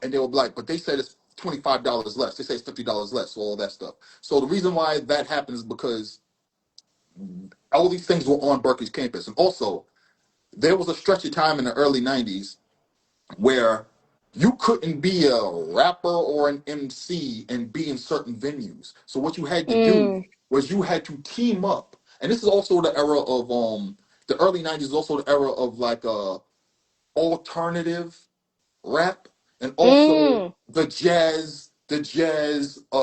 And they were like, but they said it's $25 less. They say it's $50 less, so all that stuff. So the reason why that happens is because all these things were on Berkeley's campus, and also there was a stretch of time in the early '90s where you couldn't be a rapper or an MC and be in certain venues. So what you had to do Mm, was you had to team up. And this is also the era of the early '90s is also the era of like alternative rap and also mm, the jazz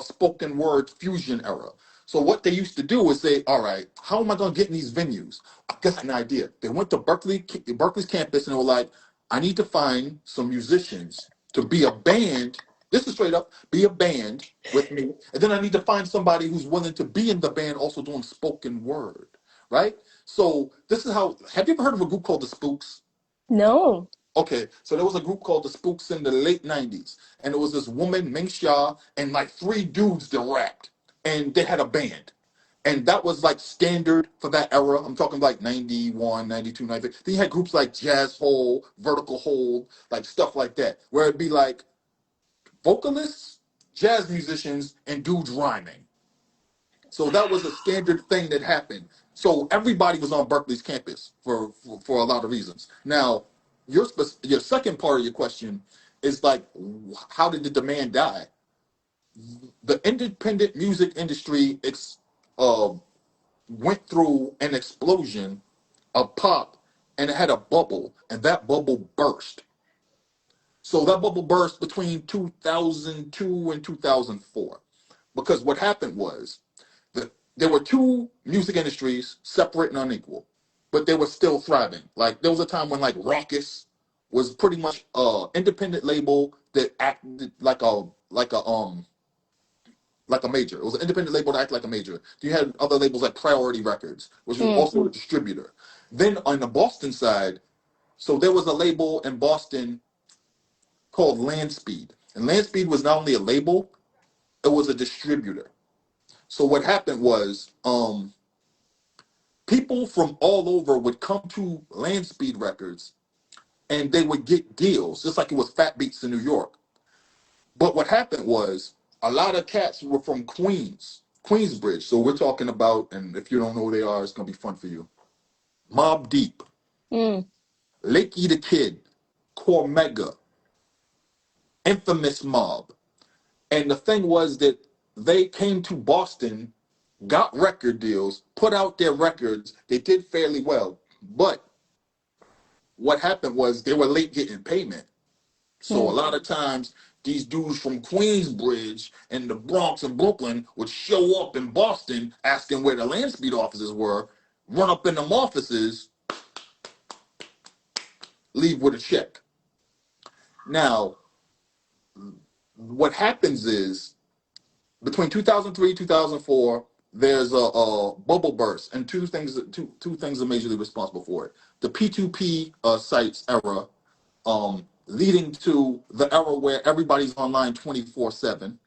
spoken word fusion era. So what they used to do is say, all right, how am I going to get in these venues? I got an idea. They went to Berkeley's campus and they were like, I need to find some musicians to be a band. This is straight up, be a band with me. And then I need to find somebody who's willing to be in the band also doing spoken word, right? So this is how, have you ever heard of a group called the Spooks? no. Okay, so there was a group called the Spooks in the late '90s, and it was this woman, Ming Xia, and like three dudes that rapped, and they had a band. And that was like standard for that era. I'm talking like 91, 92, 93. Then you had groups like Jazz Hole, Vertical Hold, like stuff like that, where it'd be like vocalists, jazz musicians, and dudes rhyming. So that was a standard thing that happened. So everybody was on Berkeley's campus for a lot of reasons. Now, your second part of your question is like, how did the demand die? The independent music industry uh, went through an explosion, a pop, and it had a bubble, and that bubble burst. So that bubble burst between 2002 and 2004. Because what happened was there were two music industries separate and unequal, but they were still thriving. Like there was a time when like Raucous was pretty much a independent label that acted like a major. It was an independent label that acted like a major. You had other labels like Priority Records, which was Mm, also a distributor. Then on the Boston side, so there was a label in Boston called Landspeed. And Landspeed was not only a label, it was a distributor. So what happened was people from all over would come to Landspeed Records and they would get deals, just like it was Fat Beats in New York. But what happened was a lot of cats were from Queensbridge. So we're talking about, and if you don't know who they are, it's gonna be fun for you. Mob Deep, mm. Lakey the Kid, Cormega, Infamous Mob. And the thing was that they came to Boston, got record deals, put out their records. They did fairly well. But what happened was they were late getting payment. So a Hmm. lot of times these dudes from Queensbridge and the Bronx and Brooklyn would show up in Boston asking where the land speed offices were, run up in them offices, leave with a check. Now, what happens is between 2003 2004, there's a bubble burst, and two things are majorly responsible for it. The P2P sites era, leading to the era where everybody's online 24/7.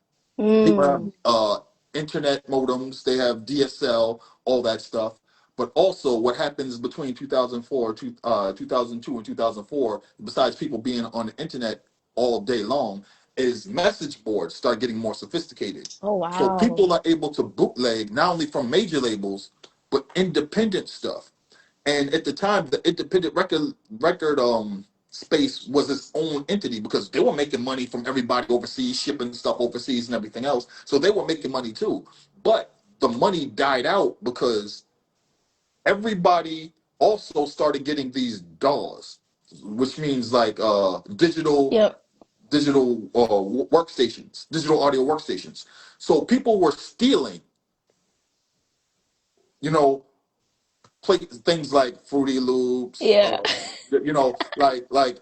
People have Mm. internet modems, they have DSL, all that stuff. But also, what happens between 2004, 2002, and 2004, besides people being on the internet all day long, is message boards start getting more sophisticated. Oh So wow. people are able to bootleg not only from major labels, but independent stuff. And at the time, the independent record space was its own entity because they were making money from everybody overseas, shipping stuff overseas and everything else. So they were making money too. But the money died out because everybody also started getting these DAWs, which means like Yep. digital workstations, digital audio workstations. So people were stealing, you know, play things like Fruity Loops, Yeah. like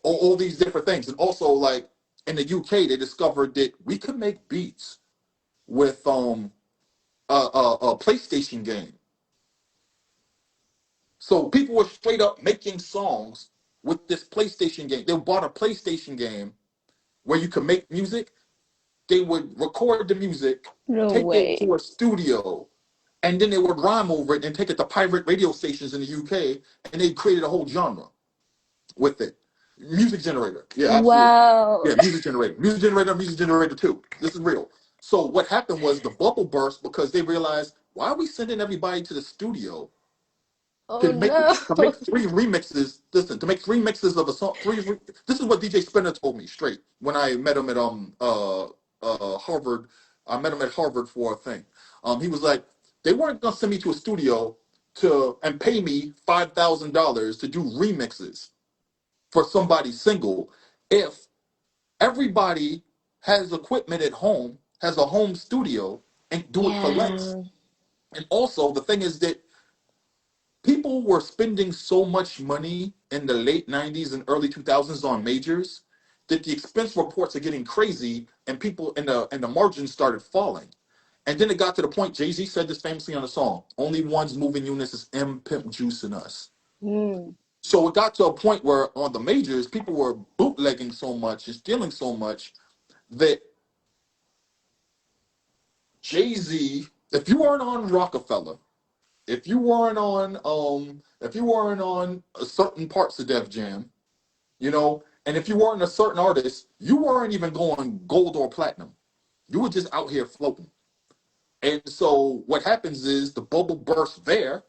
all these different things, and also like in the UK, they discovered that we could make beats with a PlayStation game. So people were straight up making songs with this PlayStation game. They bought a PlayStation game where you could make music. They would record the music, No take it way. to a studio, and then they would rhyme over it and take it to pirate radio stations in the UK, and they created a whole genre with it. Music generator. Yeah, absolutely. Wow. Yeah, music generator. Music generator two. This is real. So what happened was the bubble burst because they realized, why are we sending everybody to the studio Oh to make no. three remixes? Listen, to make three mixes of a song. This is what DJ Spinner told me straight when I met him at Harvard. I met him at Harvard for a thing. He was like, they weren't gonna send me to a studio to and pay me $5,000 to do remixes for somebody's single if everybody has equipment at home, has a home studio, and do it for less. Yeah. And also, the thing is that people were spending so much money in the late 90s and early 2000s on majors that the expense reports are getting crazy and people and the margins started falling. And then it got to the point, Jay-Z said this famously on the song, only one's moving units is M Pimp juicing us. Mm. So it got to a point where on the majors, people were bootlegging so much and stealing so much that Jay-Z, if you weren't on Rockefeller, if you weren't on certain parts of Def Jam, and if you weren't a certain artist, you weren't even going gold or platinum. You were just out here floating. And so what happens is the bubble bursts there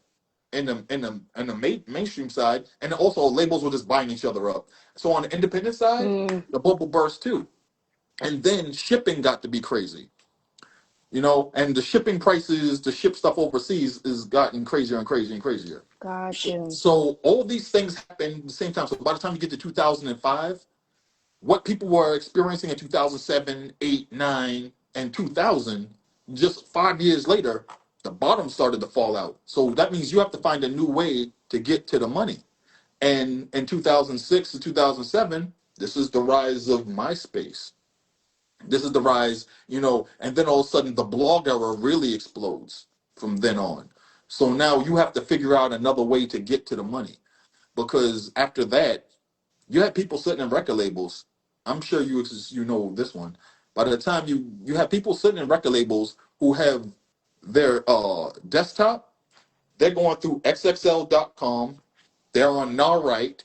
in the mainstream side, and also labels were just buying each other up. So on the independent side, Mm. the bubble burst too. And then shipping got to be crazy. And the shipping prices to ship stuff overseas is gotten crazier and crazier and crazier. Got So, you. so all these things happen at the same time. So by the time you get to 2005, what people were experiencing in 2007, 8, 9, and 2000, just 5 years later, the bottom started to fall out. So that means you have to find a new way to get to the money. And in 2006 to 2007, this is the rise of MySpace. This is the rise, and then all of a sudden the blog era really explodes from then on. So now you have to figure out another way to get to the money because after that, you had people sitting in record labels. I'm sure you know this one. By the time you have people sitting in record labels who have their desktop, they're going through xxl.com, they're on Narite,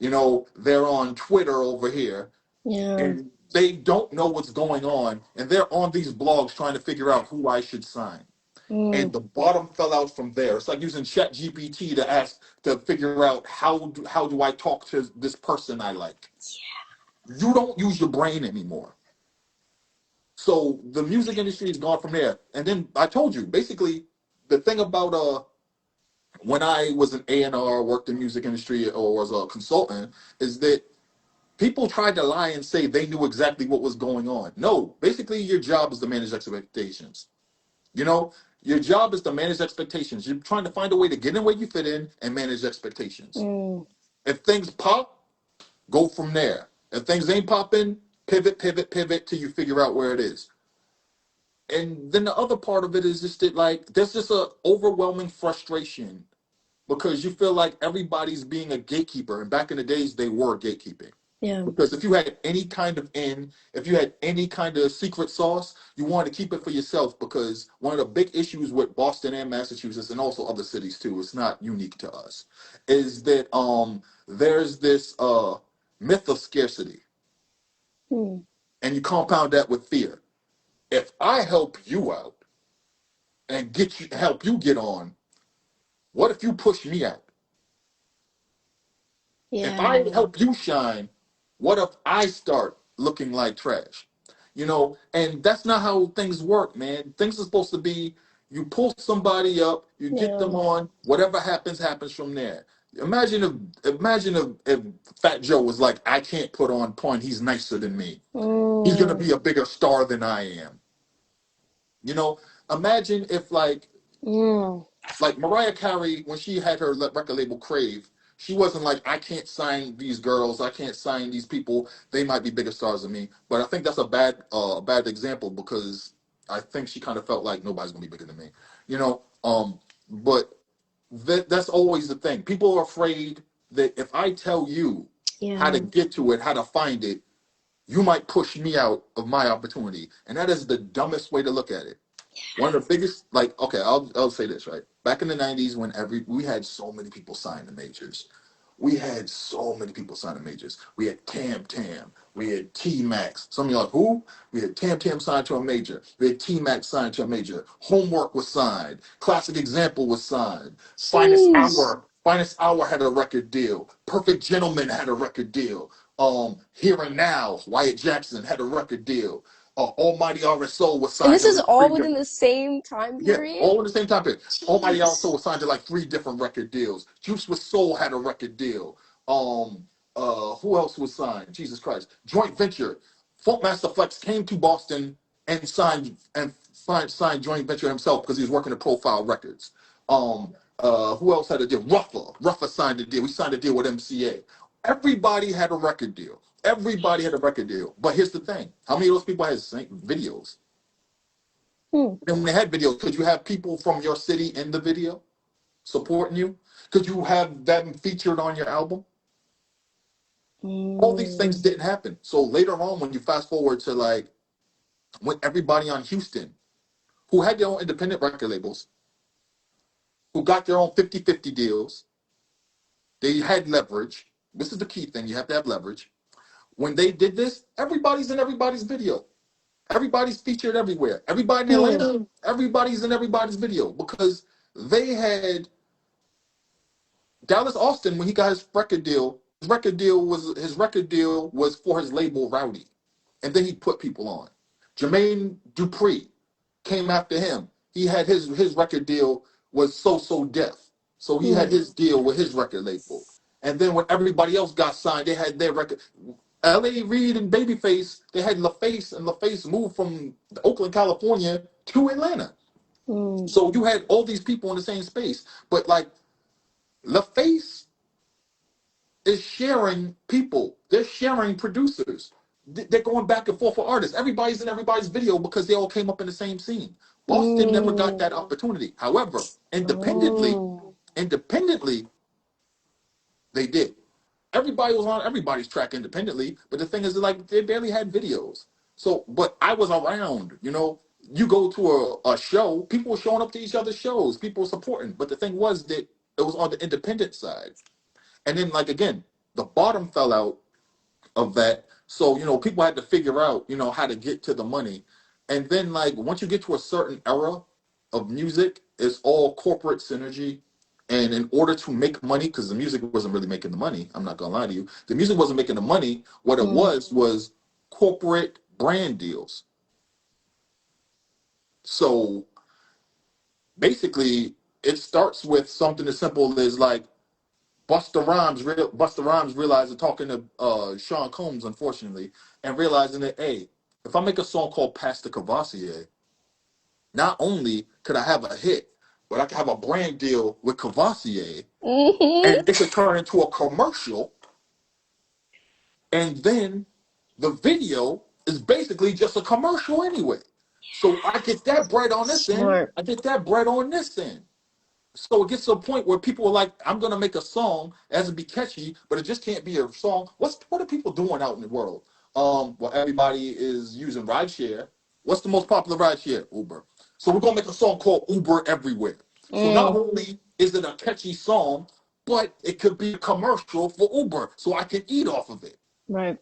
they're on Twitter over here, Yeah. and they don't know what's going on, and they're on these blogs trying to figure out who I should sign. Mm. And the bottom fell out from there. It's like using Chat GPT to ask to figure out how do I talk to this person I like. You don't use your brain anymore. So the music industry has gone from there. And then I told you, basically, the thing about when I was an A&R, worked in music industry, or was a consultant, is that people tried to lie and say they knew exactly what was going on. No, basically your job is to manage expectations. You know, your job is to manage expectations. You're trying to find a way to get in where you fit in and manage expectations. Mm. If things pop, go from there. If things ain't popping, pivot, pivot, pivot till you figure out where it is. And then the other part of it is just that, like, there's just a overwhelming frustration because you feel like everybody's being a gatekeeper. And back in the days, they were gatekeeping. Yeah. Because if you had any kind of if you had any kind of secret sauce, you wanted to keep it for yourself. Because one of the big issues with Boston and Massachusetts and also other cities too, it's not unique to us, is that there's this myth of scarcity, Mm. and you compound that with fear. If I help you out and help you get on, what if you push me out? If I Yeah. help you shine, what if I start looking like trash? And that's not how things work, man. Things are supposed to be you pull somebody up, you get them Yeah. on, whatever happens, happens from there. Imagine if Fat Joe was like, I can't put on point, he's nicer than me. He's gonna Mm. be a bigger star than I am. You know, imagine if Mm. like Mariah Carey, when she had her record label Crave, she wasn't like, I can't sign these girls, I can't sign these people. They might be bigger stars than me. But I think that's a bad example because I think she kind of felt like nobody's gonna be bigger than me. You know, but that's always the thing. People are afraid that if I tell you how to Yeah. get to it, how to find it, you might push me out of my opportunity. And that is the dumbest way to look at it. One of the biggest, like, okay, I'll say this, right. Back in the '90s, when we had so many people sign the majors, we had so many people sign the majors. We had Tam Tam, we had T Max. Some of y'all like, who? We had Tam Tam signed to a major. We had T Max signed to a major. Homework was signed. Classic Example was signed. Jeez. Finest Hour had a record deal. Perfect Gentleman had a record deal. Here and Now, Wyatt Jackson had a record deal. Almighty RSO was And signed this to is like all three within different. the same time Yeah, period? all in the same time period. Almighty also Jeez. was signed to like three different record deals. Juice with Soul had a record deal. Um, who else was signed? Jesus Christ. Joint venture. Funkmaster Flex came to Boston and signed joint venture himself because he was working at Profile Records. Who else had a deal? Ruffa signed a deal. We signed a deal with MCA. Everybody had a record deal. Everybody had a record deal. But here's the thing: how many of those people had videos? Hmm. And when they had videos, could you have people from your city in the video supporting you? Could you have them featured on your album? All these Mm. things didn't happen. So later on, when you fast forward to like when everybody on Houston, who had their own independent record labels, who got their own 50-50 deals, they had leverage. This is the key thing. You have to have leverage. When they did this, everybody's in everybody's video. Everybody's featured everywhere. Everybody in Hmm. Atlanta, everybody's in everybody's video because they had Dallas Austin, when he got his record deal, his record deal was for his label Rowdy, and then he put people on. Jermaine Dupri came after him. He had his record deal was So Deaf, so he had Hmm. his deal with his record label. And then when everybody else got signed, they had their record. L.A. Reid and Babyface, they had LaFace, and LaFace moved from Oakland, California to Atlanta. Hmm. So you had all these people in the same space, but like LaFace is sharing people. They're sharing producers. They're going back and forth for artists. Everybody's in everybody's video because they all came up in the same scene. Boston never got Hmm. that opportunity. However, Oh. independently, they did. Everybody was on everybody's track independently, but the thing is, like, they barely had videos. So, but I was around. You go to a show, people were showing up to each other's shows, people were supporting. But the thing was that it was on the independent side. And then, like, again, the bottom fell out of that. So, people had to figure out, how to get to the money. And then, like, once you get to a certain era of music, it's all corporate synergy. And in order to make money, because the music wasn't really making the money, I'm not gonna lie to you, the music wasn't making the money. What it Hmm. was corporate brand deals. So basically, it starts with something as simple as like Busta Rhymes realizing talking to Sean Combs, unfortunately, and realizing that, hey, if I make a song called Pastor Cavassier, not only could I have a hit, but I could have a brand deal with Cavassier, Mhm. and it could turn into a commercial, and then the video is basically just a commercial anyway. So I get that bread on this end, Smart. I get that bread on this end. So it gets to a point where people are like, I'm gonna make a song as it be catchy, but it just can't be a song. What are people doing out in the world? Well, everybody is using rideshare. What's the most popular rideshare? Uber. So we're gonna make a song called Uber Everywhere. So not Mm. only is it a catchy song, but it could be a commercial for Uber, so I can eat off of it. Right.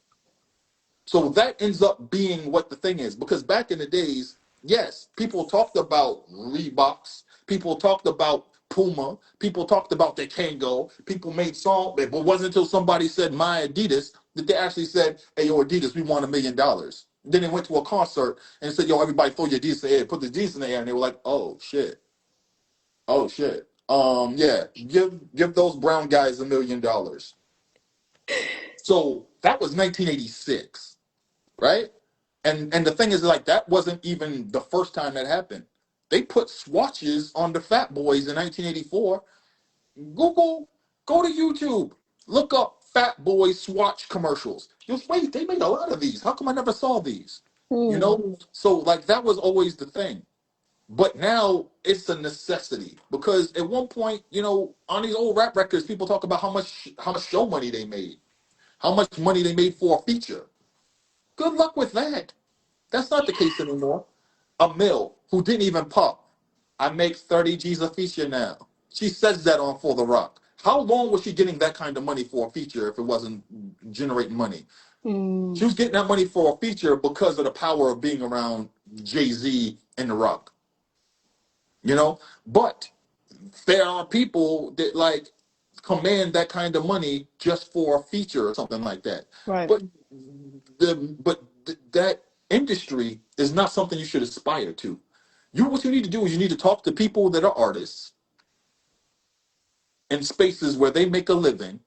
So that ends up being what the thing is. Because back in the days, yes, people talked about Reeboks, people talked about Puma, people talked about the Kango, people made songs, but it wasn't until somebody said my Adidas that they actually said, hey, yo, Adidas, we want $1 million. Then they went to a concert and said, yo, everybody throw your Adidas in the air, put the Adidas in the air, and they were like, oh shit. Oh shit. Yeah, give those brown guys $1 million. So that was 1986, right? And the thing is, like, that wasn't even the first time that happened. They put swatches on the Fat Boys in 1984. Google, go to YouTube, look up Fat Boy swatch commercials. You'll wait, they made a lot of these. How come I never saw these? You Mm. know? So like that was always the thing. But now it's a necessity because at one point, on these old rap records, people talk about how much show money they made, how much money they made for a feature. Good luck with that. That's not the case anymore. A mill who didn't even pop. I make 30 G's a feature now. She says that on For the Rock. How long was she getting that kind of money for a feature if it wasn't generating money? Mm. She was getting that money for a feature because of the power of being around Jay-Z and The Rock. But there are people that like command that kind of money just for a feature or something like that. Right. But that industry is not something you should aspire to. What you need to do is you need to talk to people that are artists in spaces where they make a living.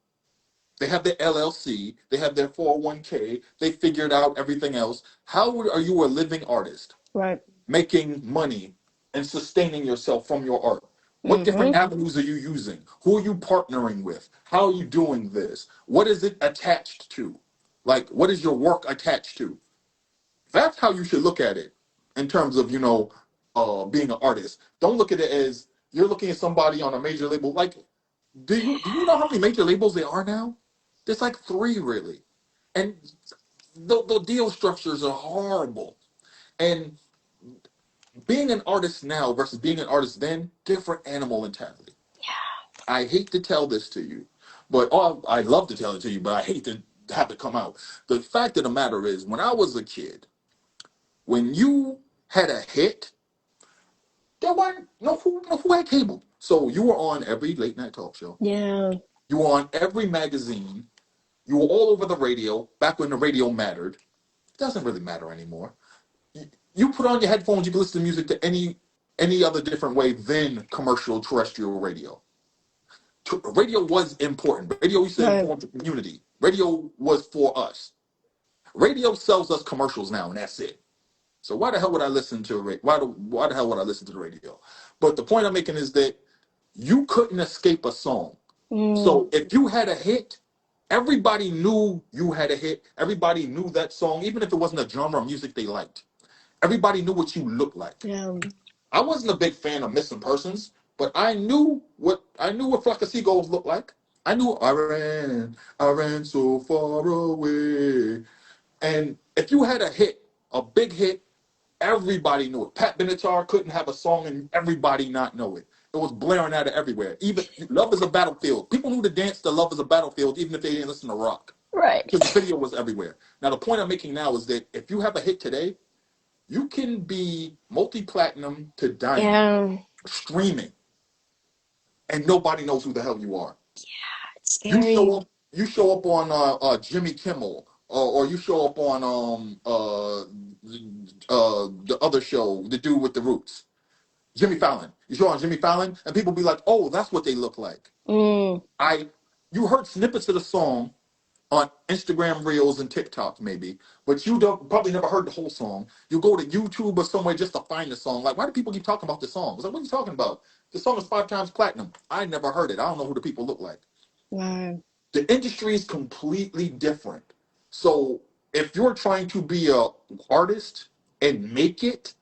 They have their LLC, they have their 401k, they figured out everything else. How are you a living artist Right. making money and sustaining yourself from your art? What different Mhm. avenues are you using? Who are you partnering with? How are you doing this? What is it attached to? Like, what is your work attached to? That's how you should look at it in terms of, being an artist. Don't look at it as you're looking at somebody on a major label. Like, do you know how many major labels there are now? There's like three, really. And the deal structures are horrible. And being an artist now versus being an artist then, different animal entirely. I hate to tell this to you, but I love to tell it to you, but I hate to have it come out. The fact of the matter is, when I was a kid, when you had a hit, there weren't who had cable. So you were on every late night talk show. Yeah. You were on every magazine. You were all over the radio back when the radio mattered. It doesn't really matter anymore. You put on your headphones, you can listen to music to any other different way than commercial terrestrial radio. Radio was important. Radio used to Right. inform the community. Radio was for us. Radio sells us commercials now, and that's it. So why the hell would I listen to why the hell would I listen to the radio? But the point I'm making is that you couldn't escape a song. Mm. So if you had a hit, everybody knew you had a hit. Everybody knew that song, even if it wasn't a genre of music they liked. Everybody knew what you looked like. Yeah. I wasn't a big fan of Missing Persons, but I knew what Flock of Seagulls looked like. I knew I ran so far away. And if you had a hit, a big hit, everybody knew it. Pat Benatar couldn't have a song and everybody not know it. It was blaring out of everywhere. Even Love is a Battlefield. People knew to dance to Love is a Battlefield even if they didn't listen to rock. Right. Because the video was everywhere. Now the point I'm making now is that if you have a hit today, you can be multi-platinum to diamond Yeah. streaming and nobody knows who the hell you are. It's You scary. show up you show up on Jimmy Kimmel or you show up on the other show, the dude with the roots. Jimmy Fallon. You show on Jimmy Fallon, and people be like, "Oh, that's what they look like." Mm. I You heard snippets of the song on Instagram Reels and TikTok, maybe, but you don't probably never heard the whole song. You go to YouTube or somewhere just to find the song. Like, why do people keep talking about this song? It's like, what are you talking about? The song is 5 times platinum. I never heard it. I don't know who the people look like. Wow. The industry is completely different. So if you're trying to be a artist and make it,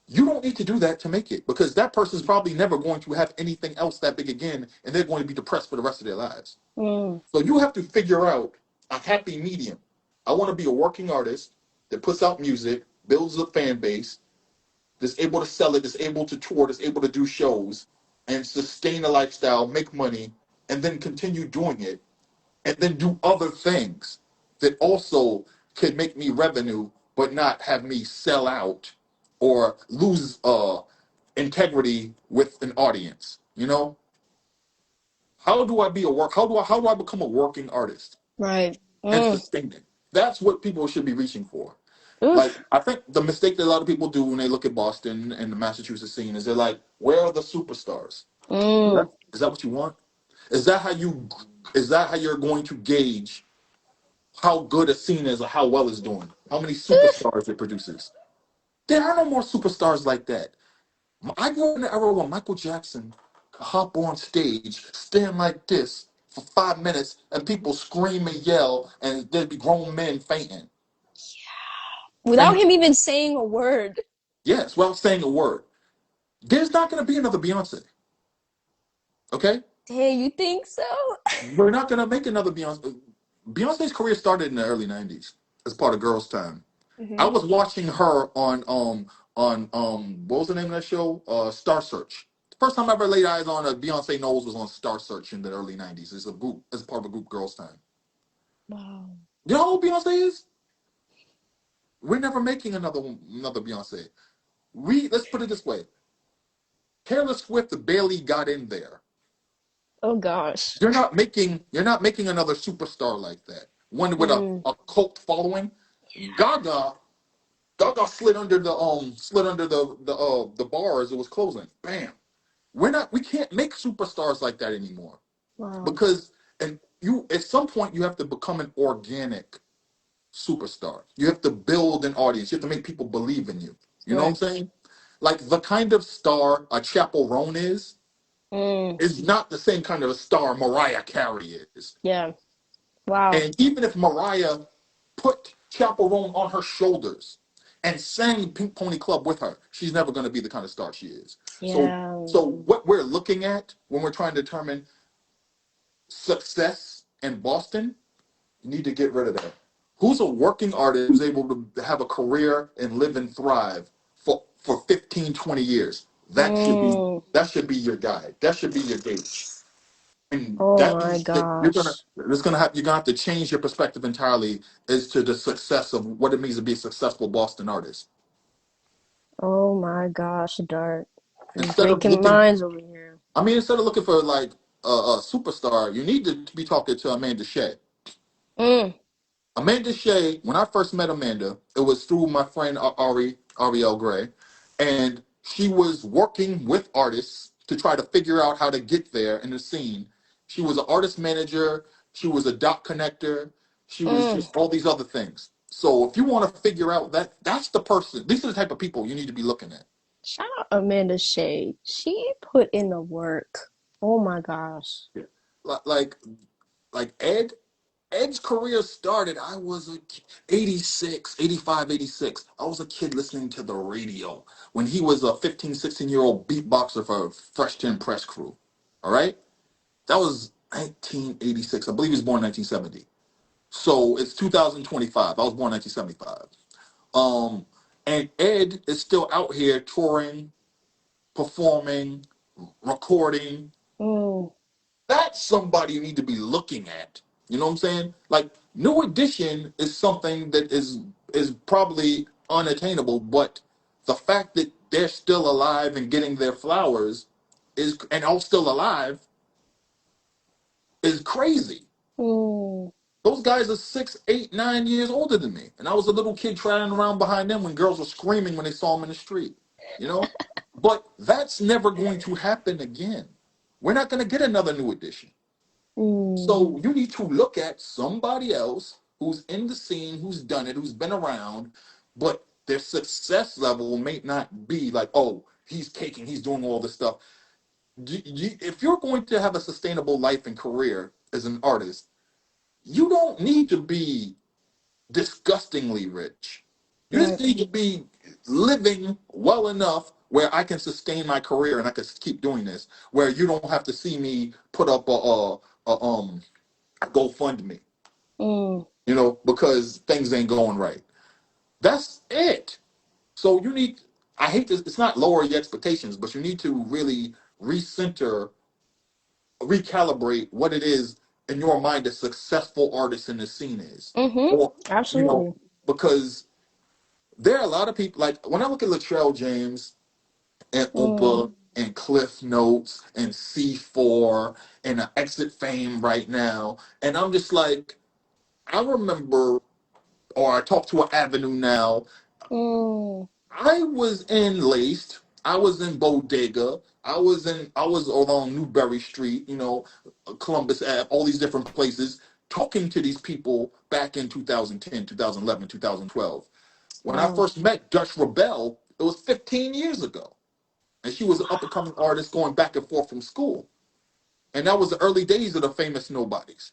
you don't need to do that to make it because that person's probably never going to have anything else that big again, and they're going to be depressed for the rest of their lives. Mm. So you have to figure out a happy medium. I want to be a working artist that puts out music, builds a fan base, that's able to sell it, that's able to tour, that's able to do shows, and sustain a lifestyle, make money, and then continue doing it, and then do other things that also could make me revenue, but not have me sell out or lose integrity with an audience. You know, how do I be a work? How do I become a working artist Right. and Mm. sustain it? That's what people should be reaching for. Like, Oof. I think the mistake that a lot of people do when they look at Boston and the Massachusetts scene is they're like, where are the superstars? Mm. Is that what you want? Is that how you is that how you're going to gauge how good a scene is or how well it's doing? How many Oof. superstars it produces? There are no more superstars like that. I grew up in the era when Michael Jackson could hop on stage, stand like this for 5 minutes, and people scream and yell, and there'd be grown men fainting. Without And him even saying a word. yes, without saying a word, there's not going to be another Beyonce. Okay, Damn, you think so? we're not going to make another Beyonce. Beyonce's career started in the early '90s as part of Girls' Time. I Hmm. was watching her on what was the name of that show? Star Search. The first time I ever laid eyes on a Beyonce Knowles was on Star Search in the early '90s. It's a group, as part of a group, Girls' Time. Wow. You know who Beyonce is? We're never making another Beyonce. Let's put it this way: Taylor Swift barely got in there. Oh gosh. You're not making another superstar like that. One with a, Mm. a cult following. Gaga Gaga slid under the bar as it was closing. Bam. We can't make superstars like that anymore. Wow. Because and you at some point you have to become an organic superstar. You have to build an audience. You have to make people believe in you. You know what I'm Right. saying? Like the kind of star a Chappell Roan Mm. is not the same kind of a star Mariah Carey is. Yeah. Wow. And even if Mariah put Chaperone on her shoulders and sang Pink Pony Club with her, she's never going to be the kind of star she is. So, Yeah. so what we're looking at when we're trying to determine success in Boston, you need to get rid of that. Who's a working artist who's able to have a career and live and thrive for 15, 20 years? That should be Mm. that should be your guide. That should be your gauge. And Oh that my means that gosh. you're gonna have to change your perspective entirely as to the success of what it means to be a successful Boston artist. Oh my gosh, Dart. You're Instead of breaking looking, minds over here. instead of looking for like a superstar, you need to be talking to Amanda Shea. Mm. Amanda Shea, when I first met Amanda, it was through my friend Ariel Gray, and she was working with artists to try to figure out how to get there in the scene. She was an artist manager, she was a dot connector, she was Mm. just all these other things. So if you want to figure out that's the person, these are the type of people you need to be looking at. Shout out Amanda Shea. She put in the work. Oh my gosh. Like like Ed's career started, I was 86, 85, 86. I was a kid listening to the radio when he was a 15, 16-year-old beatboxer for Fresh 10 Press Crew. All right? That was 1986. I believe he was born 1970. So it's 2025. I was born 1975. Um, and Ed is still out here touring, performing, recording. Mm. That's somebody you need to be looking at. You know what I'm saying? Like New Edition is something that is probably unattainable, but the fact that they're still alive and getting their flowers is and all still alive is crazy. Mm. Those guys are 6, 8, 9 years older than me, and I was a little kid trotting around behind them when girls were screaming when they saw them in the street. You know? But that's never going to happen again. We're not going to get another new edition. Mm. So you need to look at somebody else who's in the scene, who's done it, who's been around, but their success level may not be like, oh, he's caking, he's doing all this stuff. If you're going to have a sustainable life and career as an artist, you don't need to be disgustingly rich. You just Right. need to be living well enough where I can sustain my career and I can keep doing this. Where you don't have to see me put up a GoFundMe, Mm. because things ain't going right. That's it. So you need. I hate this. It's not lower your expectations, but you need to really recenter, recalibrate what it is in your mind a successful artist in the scene is, Mhm. or you know, Absolutely. because there are a lot of people like when I look at Latrell James and Mm. Oompa and Cliff Notes and C4 and Exit Fame right now, and I'm just like, I remember, or I talk to an Avenue now. Mm. I was in Laced, I was in Bodega, I was along Newberry Street, Columbus Ave, all these different places, talking to these people back in 2010, 2011, 2012. When I Wow. first met Dutch Rebel, it was 15 years ago. And she was an up and coming artist going back and forth from school. And that was the early days of the famous nobodies.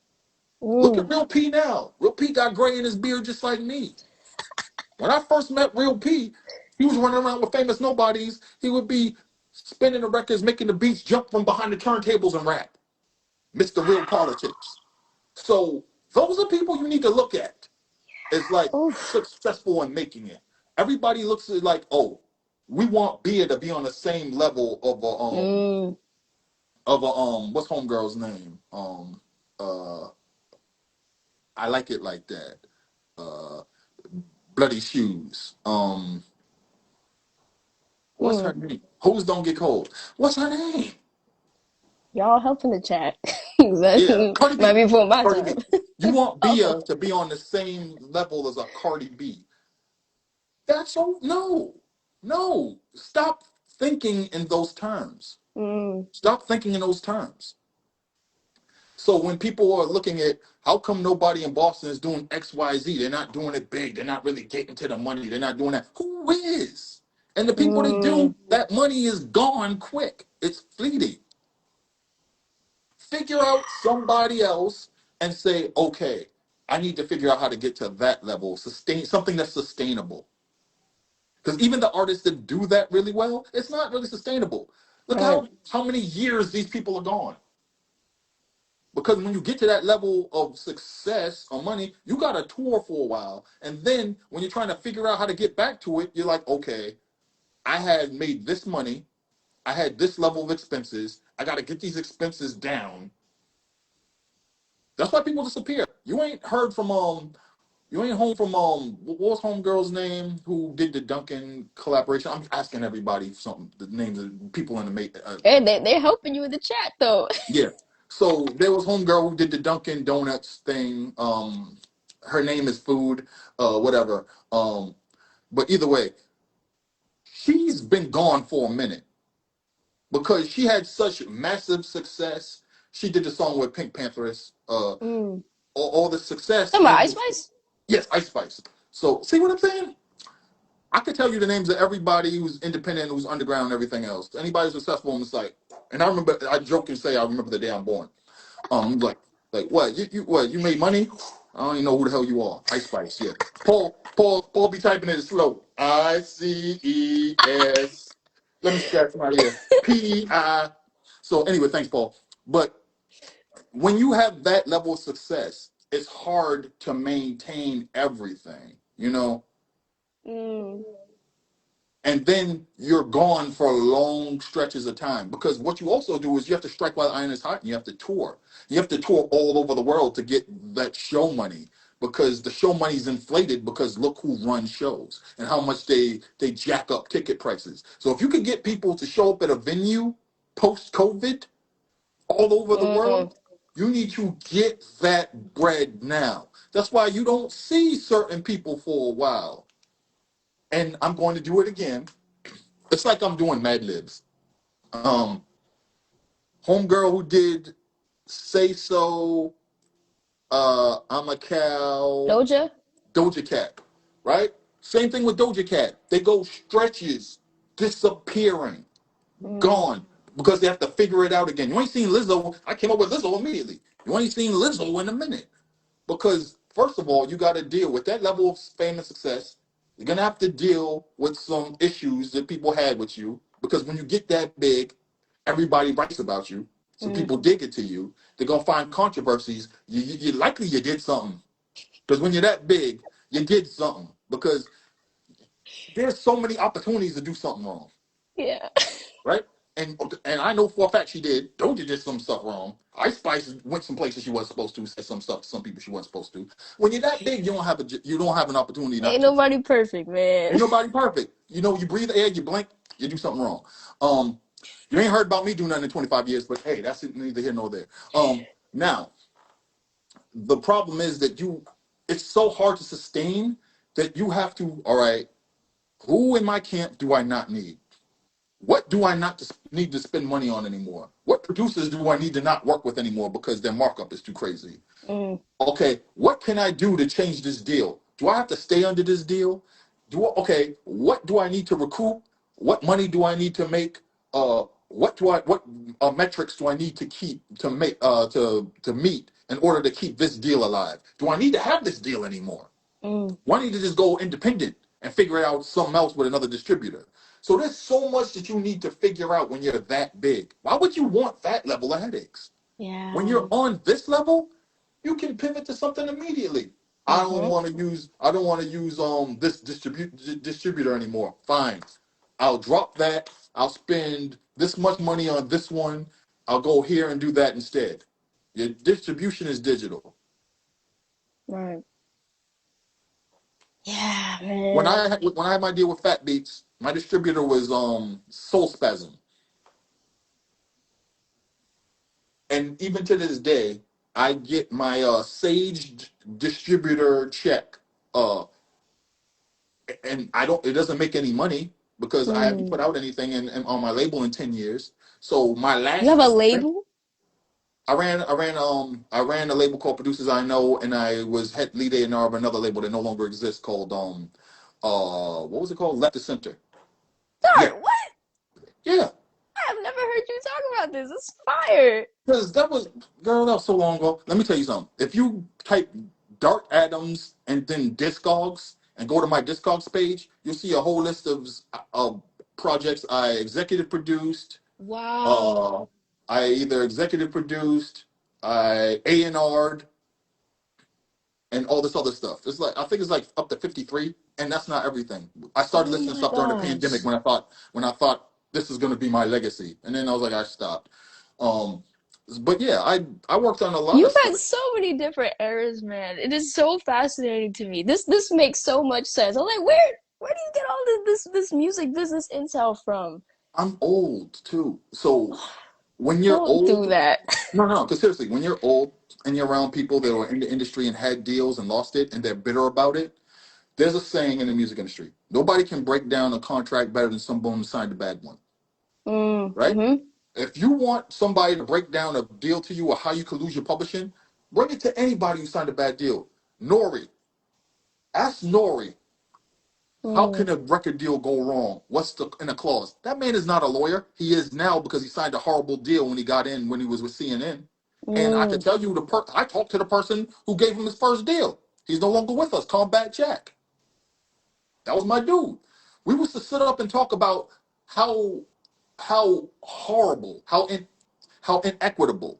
Look at Mm. Real P now. Real P got gray in his beard just like me. When I first met Real P, he was running around with famous nobodies. He would be spinning the records, making the beats jump from behind the turntables and rap. Mr. Real Politics. So those are people you need to look at as like Oof. successful in making it. Everybody looks at it like, oh, we want Bia to be on the same level Mm. of a what's homegirl's name? Uh I like it like that. Uh Bloody Shoes. What's her Mm. name? Hose don't get cold. What's her name? Y'all help in the chat. 'Cause Yeah, that Cardi might B. be before my Cardi time. B. You want Oh. Bia to be on the same level as a Cardi B. That's so no. No. Stop thinking in those terms. Mm. Stop thinking in those terms. So when people are looking at how come nobody in Boston is doing X, Y, Z, they're not doing it big. They're not really getting to the money. They're not doing that. Who is? And the people that Mm. do, that money is gone quick. It's fleeting. Figure out somebody else and say, okay, I need to figure out how to get to that level, sustain something that's sustainable. Because even the artists that do that really well, it's not really sustainable. Look Right. how many years these people are gone. Because when you get to that level of success or money, you got to tour for a while. And then when you're trying to figure out how to get back to it, you're like, okay, I had made this money. I had this level of expenses. I got to get these expenses down. That's why people disappear. You ain't heard from you ain't home from what was homegirl's name who did the Duncan collaboration? I'm asking everybody something the names of people in the make Hey, they're helping you in the chat though. yeah. So there was homegirl who did the Dunkin' Donuts thing. Her name is Food, whatever. But either way, she's been gone for a minute because she had such massive success. She did the song with Pink Panthers. Mm. All the success Talking about Ice and Spice? yes, Ice Spice. So see what I'm saying? I could tell you the names of everybody who's independent, who's underground, and everything else. Anybody successful on the site. And I remember, I joke and say, I remember the day I'm born. Like what? You made money? I don't even know who the hell you are. Ice Spice, yeah. Paul be typing it slow. ICES. Let me scratch my ear. PI. So anyway, thanks, Paul. But when you have that level of success, it's hard to maintain everything, Mm. and then you're gone for long stretches of time because what you also do is you have to strike while the iron is hot and you have to tour all over the world to get that show money because the show money's inflated because look who runs shows and how much they jack up ticket prices. So if you could get people to show up at a venue post covid all over the Mm. world, you need to get that bread now. That's why you don't see certain people for a while, and I'm going to do it again. It's like I'm doing Mad Libs. Um, Homegirl who did Say So, I'm a Cow, Doja? Doja Cat, right? Same thing with Doja Cat. They go stretches, disappearing, Mm, gone, because they have to figure it out again. You ain't seen Lizzo. I came up with Lizzo immediately. You ain't seen Lizzo in a minute. Because first of all, you got to deal with that level of fame and success. You're gonna have to deal with some issues that people had with you. Because when you get that big, everybody writes about you. So mm, people dig it to you. They're gonna find controversies. You likely you did something. Because when you're that big, you did something. Because there's so many opportunities to do something wrong, yeah. right? And I know for a fact she did. Doja did some stuff wrong. Ice Spice went some places she wasn't supposed to. Said some stuff to some people she wasn't supposed to. When you're that big, you don't have an opportunity not Ain't to. nobody perfect, man. Ain't nobody perfect. You know, you breathe air, you blink, you do something wrong. Um, you ain't heard about me do nothing in 25 years, but hey, that's neither here nor there. Now the problem is that it's so hard to sustain that you have to. All right, who in my camp do I not need? What do I not need to spend money on anymore? What producers do I need to not work with anymore because their markup is too crazy? Mm, Okay, what can I do to change this deal? Do I have to stay under this deal? Okay, what do I need to recoup? What money do I need to make? What metrics do I need to keep to make to meet in order to keep this deal alive? Do I need to have this deal anymore? mm, Why don't you just go independent and figure out something else with another distributor? So there's so much that you need to figure out when you're that big. Why would you want that level of headaches? When yeah. you're on this level, you can pivot to something immediately. Mm-hmm. I don't want to use this distributor anymore. Fine. I'll drop that. I'll spend this much money on this one. I'll go here and do that instead. Your distribution is digital. Right. Yeah, When man. I had my deal with Fat Beats, my distributor was Soul Spasm. And even to this day, I get my Sage distributor check. And I don't. It doesn't make any money because I haven't Mm. put out anything on my label in 10 years. So my You have a last, label? I ran a label called Producers I Know, and I was head lead A&R of another label that no longer exists called what was it called? Left to Center. Yeah, Dart, what? yeah. I've never heard you talk about this. It's fire. Because that was, girl, that was so long ago. Let me tell you something. If you type Dart Adams and then Discogs and go to my Discogs page, you'll see a whole list of projects I executive produced. Uh, Wow. I either executive produced, I A&R'd, and all this other stuff. It's like I think it's like up to 53, and that's not everything. I started Oh listening to my stuff during the pandemic gosh. when I thought this is going to be my legacy, and then I was like I stopped. Um, but yeah, I worked on a lot of You've had stuff. so many different eras, man. It is so fascinating to me. This makes so much sense. I'm like, where do you get all this music business intel from? I'm old too, so when you're Don't do old, that. no, because seriously, when you're old and you're around people that were in the industry and had deals and lost it, and they're bitter about it. There's a saying in the music industry: nobody can break down a contract better than someone who signed a bad one. Mm, Right? mm-hmm. If you want somebody to break down a deal to you or how you could lose your publishing, bring it to anybody who signed a bad deal. Nori, ask Nori, how Mm, can a record deal go wrong? What's the in a clause? That man is not a lawyer. He is now because he signed a horrible deal when he got in when he was with CNN. And I could mm, tell you I talked to the person who gave him his first deal. He's no longer with us. Combat Jack. That was my dude. We used to sit up and talk about how horrible, how inequitable,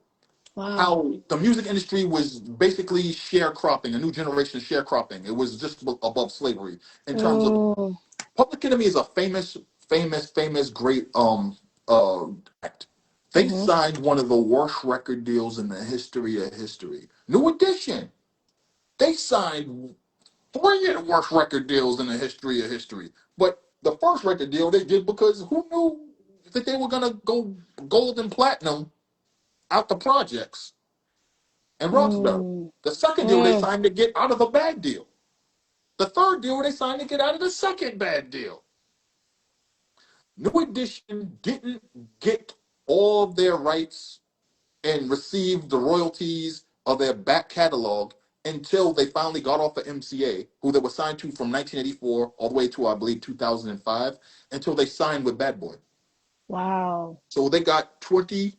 wow. how the music industry was basically sharecropping, a new generation of sharecropping. It was just above slavery in terms of Mm, Public Enemy is a famous great act. They mm-hmm. signed one of the worst record deals in the history of history. New Edition. They signed three of the worst record deals in the history of history. But the first record deal they did because who knew that they were gonna go gold and platinum out the projects in Roxbury. Mm, The second deal they mm. signed to get out of a bad deal. The third deal they signed to get out of the second bad deal. New Edition didn't get all their rights and receive the royalties of their back catalog until they finally got off of MCA, who they were signed to from 1984 all the way to, I believe, 2005, until they signed with Bad Boy. Wow. So they got 22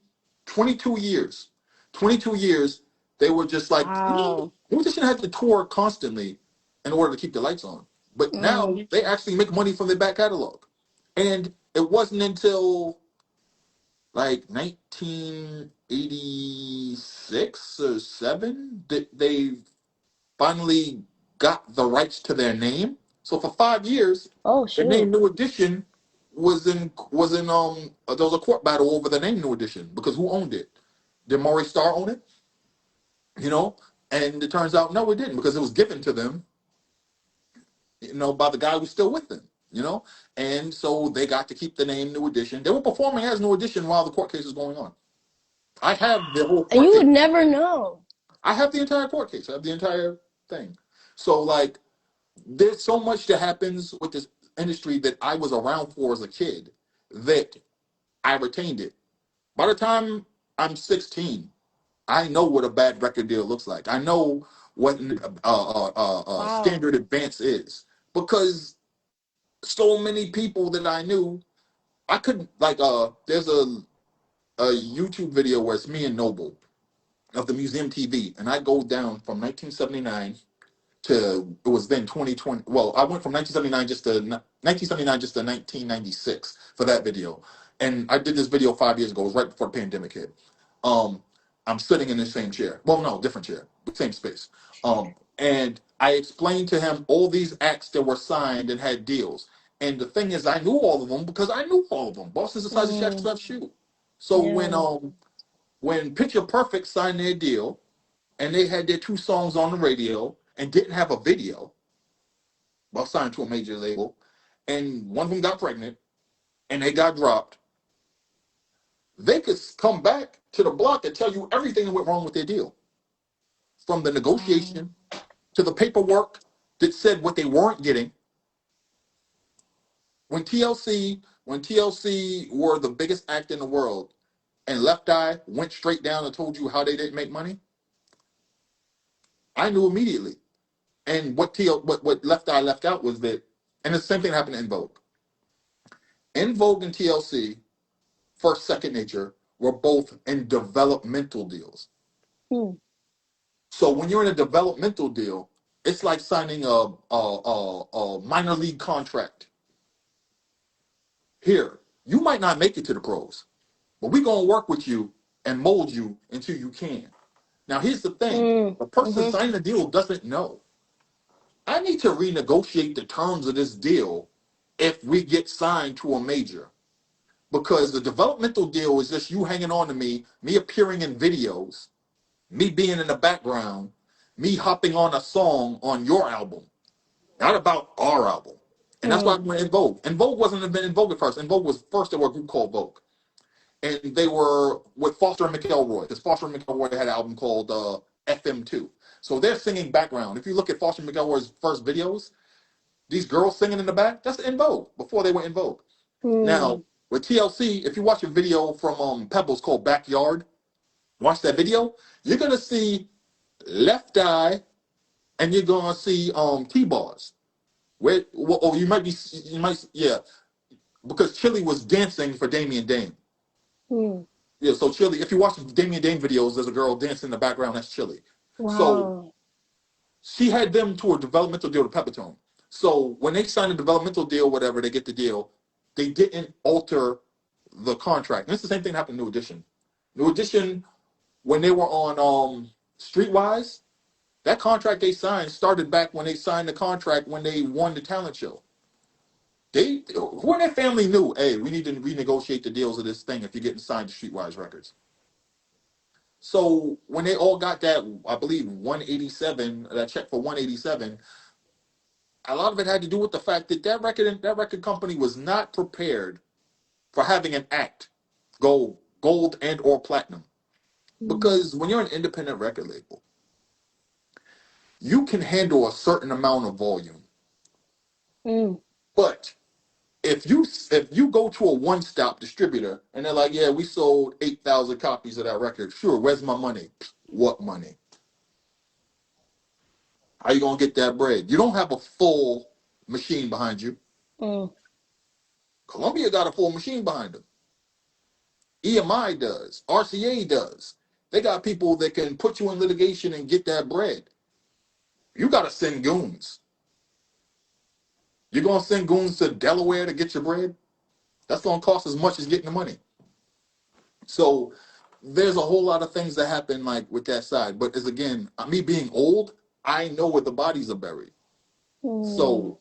years. 22 years, they were just like, Wow. musicians had to tour constantly in order to keep the lights on. But now Mm. they actually make money from their back catalog. And it wasn't until like 1986 or 7 that they finally got the rights to their name. So for 5 years, Oh the name shoot. New Edition was in there was a court battle over the name New Edition because who owned it? Did Maury Starr own it? You know, and it turns out no, it didn't because it was given to them, by the guy who's still with them. And so they got to keep the name New Edition. They were performing as New Edition while the court case was going on. I have the whole And court you case. would never know. I have the entire court case. I have the entire thing. So like, there's so much that happens with this industry that I was around for as a kid that I retained it. By the time I'm 16, I know what a bad record deal looks like. I know what Wow. standard advance is because so many people that I knew, I couldn't like. There's a YouTube video where it's me and Noble of the Museum TV, and I go down from 1979 to it was then 2020. Well, I went from 1979 just to 1996 for that video, and I did this video 5 years ago. It was right before the pandemic hit. Um, I'm sitting in the same chair. Well, no, different chair, same space. And I explained to him all these acts that were signed and had deals. And the thing is, I knew all of them because I knew all of them. Boston's the size of Shaq's Mm. left shoe. So Yeah. when Picture Perfect signed their deal and they had their two songs on the radio and didn't have a video, well, signed to a major label, and one of them got pregnant and they got dropped, they could come back to the block and tell you everything that went wrong with their deal, from the Wow. negotiation to the paperwork that said what they weren't getting. When TLC were the biggest act in the world, and Left Eye went straight down and told you how they didn't make money, I knew immediately. And what Left Eye left out was that, and the same thing happened in Vogue. In Vogue and TLC, First Second Nature were both in developmental deals. Hmm. So when you're in a developmental deal, it's like signing a minor league contract. Here, you might not make it to the pros, but we're gonna work with you and mold you until you can. Now here's the thing: Mm. the person Mhm. signing the deal doesn't know. I need to renegotiate the terms of this deal if we get signed to a major. Because the developmental deal is just you hanging on to me appearing in videos, me being in the background, me hopping on a song on your album, not about our album. And that's why I Mm. went in Vogue. And Vogue wasn't even in Vogue at first. In Vogue was first, there were a group called Vogue. And they were with Foster and McElroy, because Foster and McElroy had an album called FM2. So they're singing background. If you look at Foster and McElroy's first videos, these girls singing in the back, that's in Vogue, before they went in Vogue. Mm. Now, with TLC, if you watch a video from Pebbles called Backyard, watch that video, you're going to see Left Eye and you're going to see T-Bars. Oh, yeah, because Chili was dancing for Damien Dame. Mm. Yeah, so Chili, if you watch the Damien Dame videos, there's a girl dancing in the background, that's Chili. So Wow. she had them to a developmental deal to Pepitone. So when they signed a developmental deal, whatever, they get the deal, they didn't alter the contract. And it's the same thing that happened to New Edition. New Edition, when they were on Streetwise, that contract they signed started back when they signed the contract when they won the talent show. Who in their family knew, hey, we need to renegotiate the deals of this thing if you're getting signed to Streetwise Records. So when they all got that, I believe 187, that check for 187, a lot of it had to do with the fact that that record company was not prepared for having an act go gold and or platinum. Mm. Because when you're an independent record label, you can handle a certain amount of volume. Mm. But if you go to a one stop distributor and they're like, yeah, we sold 8,000 copies of that record. Sure, where's my money? What money? How you gonna get that bread? You don't have a full machine behind you. Mm. Columbia got a full machine behind them. EMI does. RCA does. They got people that can put you in litigation and get that bread. You got to send goons. You're gonna send goons to Delaware to get your bread. That's gonna cost as much as getting the money. So there's a whole lot of things that happen like with that side. But as again, me being old, I know where the bodies are buried. Mm. So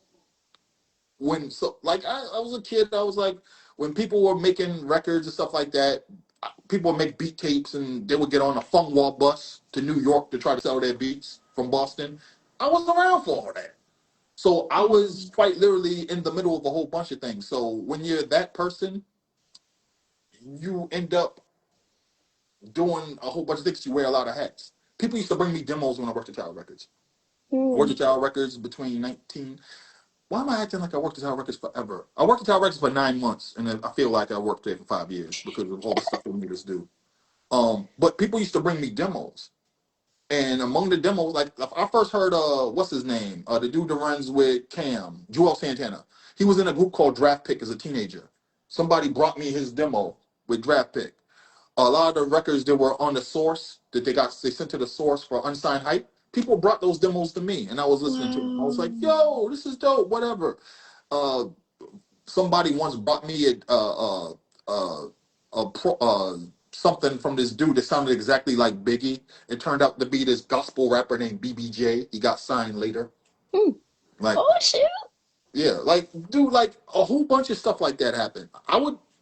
like I was a kid, I was like when people were making records and stuff like that, people would make beat tapes and they would get on a Fung Wall bus to New York to try to sell their beats from Boston. I wasn't around for all that. So I was quite literally in the middle of a whole bunch of things. So when you're that person, you end up doing a whole bunch of things. You wear a lot of hats. People used to bring me demos when I worked at Child Records. I worked Mm. at Child Records between 19. Why am I acting like I worked at Child Records forever? I worked at Child Records for 9 months, and then I feel like I worked there for 5 years because of all the stuff they made us do. But people used to bring me demos. And among the demos, like I first heard what's his name? The dude that runs with Cam, Joel Santana. He was in a group called Draft Pick as a teenager. Somebody brought me his demo with Draft Pick. A lot of the records that were on the source that they sent to the source for unsigned hype, people brought those demos to me and I was listening to them. I was like, Wow. yo, this is dope, whatever. Uh, Somebody once brought me something from this dude that sounded exactly like Biggie. It turned out to be this gospel rapper named BBJ. He got signed later. Mm. Like, Oh shoot. yeah, like, dude, like a whole bunch of stuff like that happened.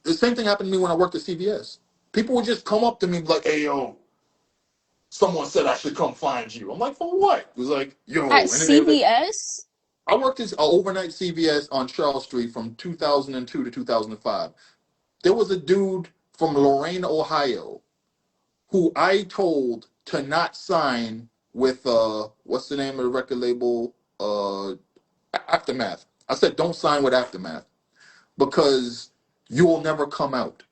The same thing happened to me when I worked at CVS. People would just come up to me like, hey, yo, someone said I should come find you. I'm like, for what? It was like, At yo, and then they were like, CVS? I worked as an overnight CVS on Charles Street from 2002 to 2005. There was a dude from Lorain, Ohio, who I told to not sign with what's the name of the record label? Aftermath. I said don't sign with Aftermath because you will never come out.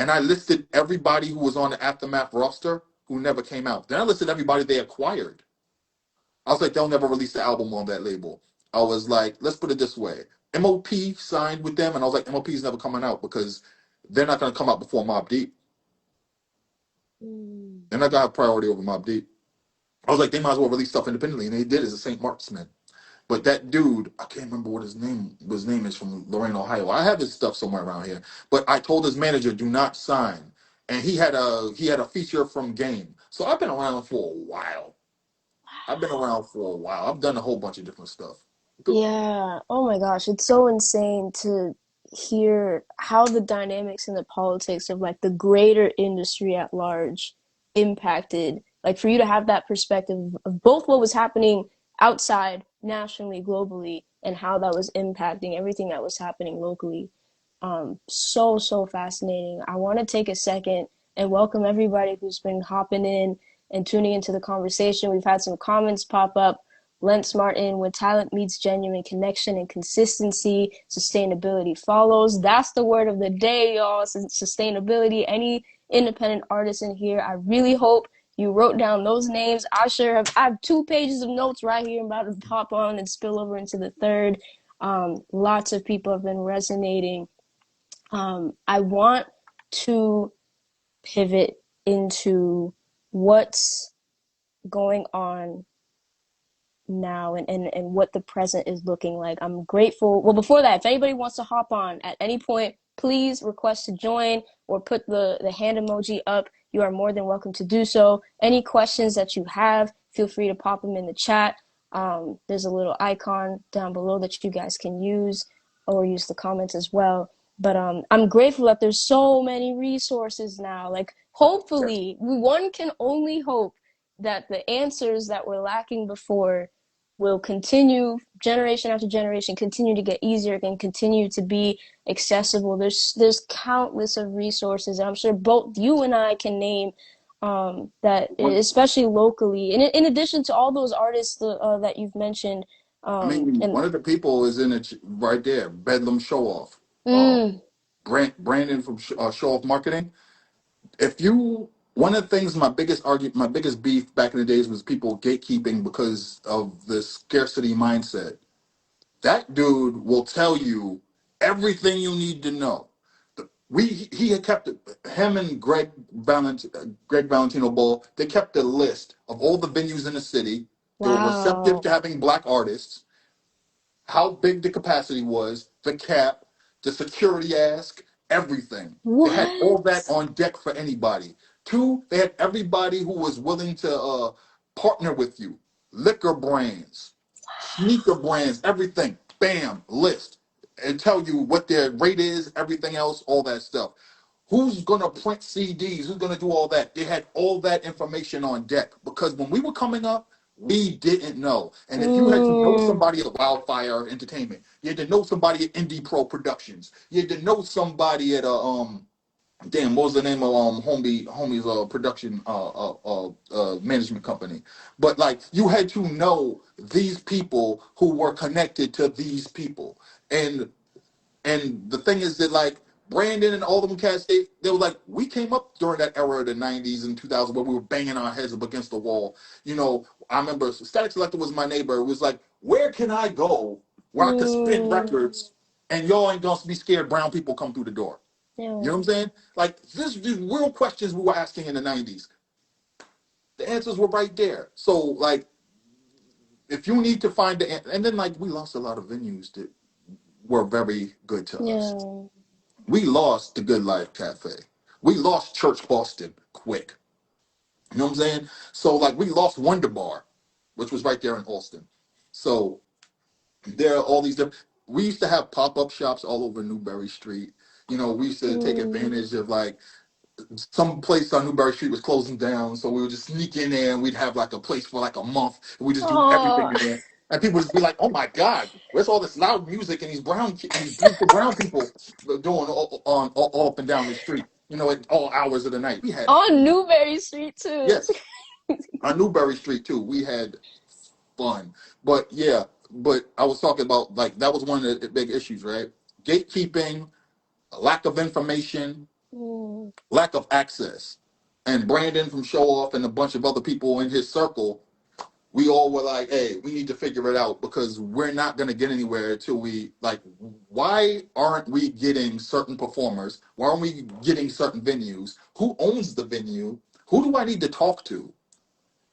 And I listed everybody who was on the Aftermath roster who never came out. Then I listed everybody they acquired. I was like, they'll never release the album on that label. I was like, let's put it this way. MOP signed with them, and I was like, MOP is never coming out because they're not going to come out before Mobb Deep. Mm. They're not going to have priority over Mobb Deep. I was like, they might as well release stuff independently, and they did as a St. Marksman. But that dude, I can't remember what his name is from Lorain, Ohio. I have his stuff somewhere around here. But I told his manager, do not sign. And he had a feature from Game. So I've been around for a while. I've done a whole bunch of different stuff. Yeah. Oh my gosh, it's so insane to hear how the dynamics and the politics of like the greater industry at large impacted. Like for you to have that perspective of both what was happening outside, nationally, globally, and how that was impacting everything that was happening locally. So fascinating. I want to take a second and welcome everybody who's been hopping in and tuning into the conversation. We've had some comments pop up. Lance Martin, when talent meets genuine connection and consistency, sustainability follows. That's the word of the day, y'all. Sustainability. Any independent artists in here, I really hope you wrote down those names. I have 2 pages of notes right here. I'm about to hop on and spill over into the third. Lots of people have been resonating. I want to pivot into what's going on now and what the present is looking like. I'm grateful. Well, before that, if anybody wants to hop on at any point, please request to join or put the hand emoji up. You are more than welcome to do so. Any questions that you have, feel free to pop them in the chat. There's a little icon down below that you guys can use or use the comments as well. But I'm grateful that there's so many resources now. Like, hopefully, one can only hope that the answers that were lacking before will continue generation after generation, continue to get easier and continue to be accessible. There's countless of resources. I'm sure both you and I can name that, One, especially locally. In addition to all those artists that you've mentioned, I mean, and one of the people is in it right there, Bedlam Show Off. uh, Mm. Brandon from Show Off Marketing. If you One of the things, my biggest beef back in the days was people gatekeeping because of the scarcity mindset. That dude will tell you everything you need to know. He had kept him and Greg Valentino Ball. They kept a list of all the venues in the city. They were receptive Wow. to having black artists, how big the capacity was, the cap, the security ask, everything. They had all that What? on deck for anybody. Two, they had everybody who was willing to partner with you. Liquor brands, sneaker brands, everything. Bam, list. And tell you what their rate is, everything else, all that stuff. Who's gonna print CDs? Who's gonna do all that? They had all that information on deck because when we were coming up, we didn't know. And if you had to know Mm. somebody at Wildfire Entertainment, you had to know somebody at Indie Pro Productions, you had to know somebody at damn, what was the name of homie's production management company? But like you had to know these people who were connected to these people. And the thing is that like Brandon and all of them cats, they were like, we came up during that era of the '90s and 2000s where we were banging our heads up against the wall. You know, I remember Static Selector was my neighbor. It was like, where can I go where I could spin Mm. records and y'all ain't gonna be scared brown people come through the door? You know Yeah. what I'm saying? Like these real questions we were asking in the '90s. The answers were right there. So like, if you need to find and then like we lost a lot of venues that were very good to us. Yeah. We lost the Good Life Cafe. We lost Church Boston quick. You know what I'm saying? So like we lost Wonder Bar, which was right there in Austin. So there are all these different. We used to have pop up shops all over Newberry Street. You know, we used to take Mm. advantage of like some place on Newberry Street was closing down, so we would just sneak in there and we'd have like a place for like a month, and we just do everything Oh. in there. And people would just be like, "Oh my God, where's all this loud music and these beautiful brown people doing all up and down the street? You know, at all hours of the night." We had On fun. Newberry Street too. That's Yes, on Newberry Street too. We had fun, but yeah, but I was talking about like that was one of the big issues, right? Gatekeeping, lack of information, mm. lack of access. And Brandon from Show Off and a bunch of other people in his circle, we all were like, hey, we need to figure it out because we're not going to get anywhere until we, like, why aren't we getting certain performers? Why aren't we getting certain venues? Who owns the venue? Who do I need to talk to?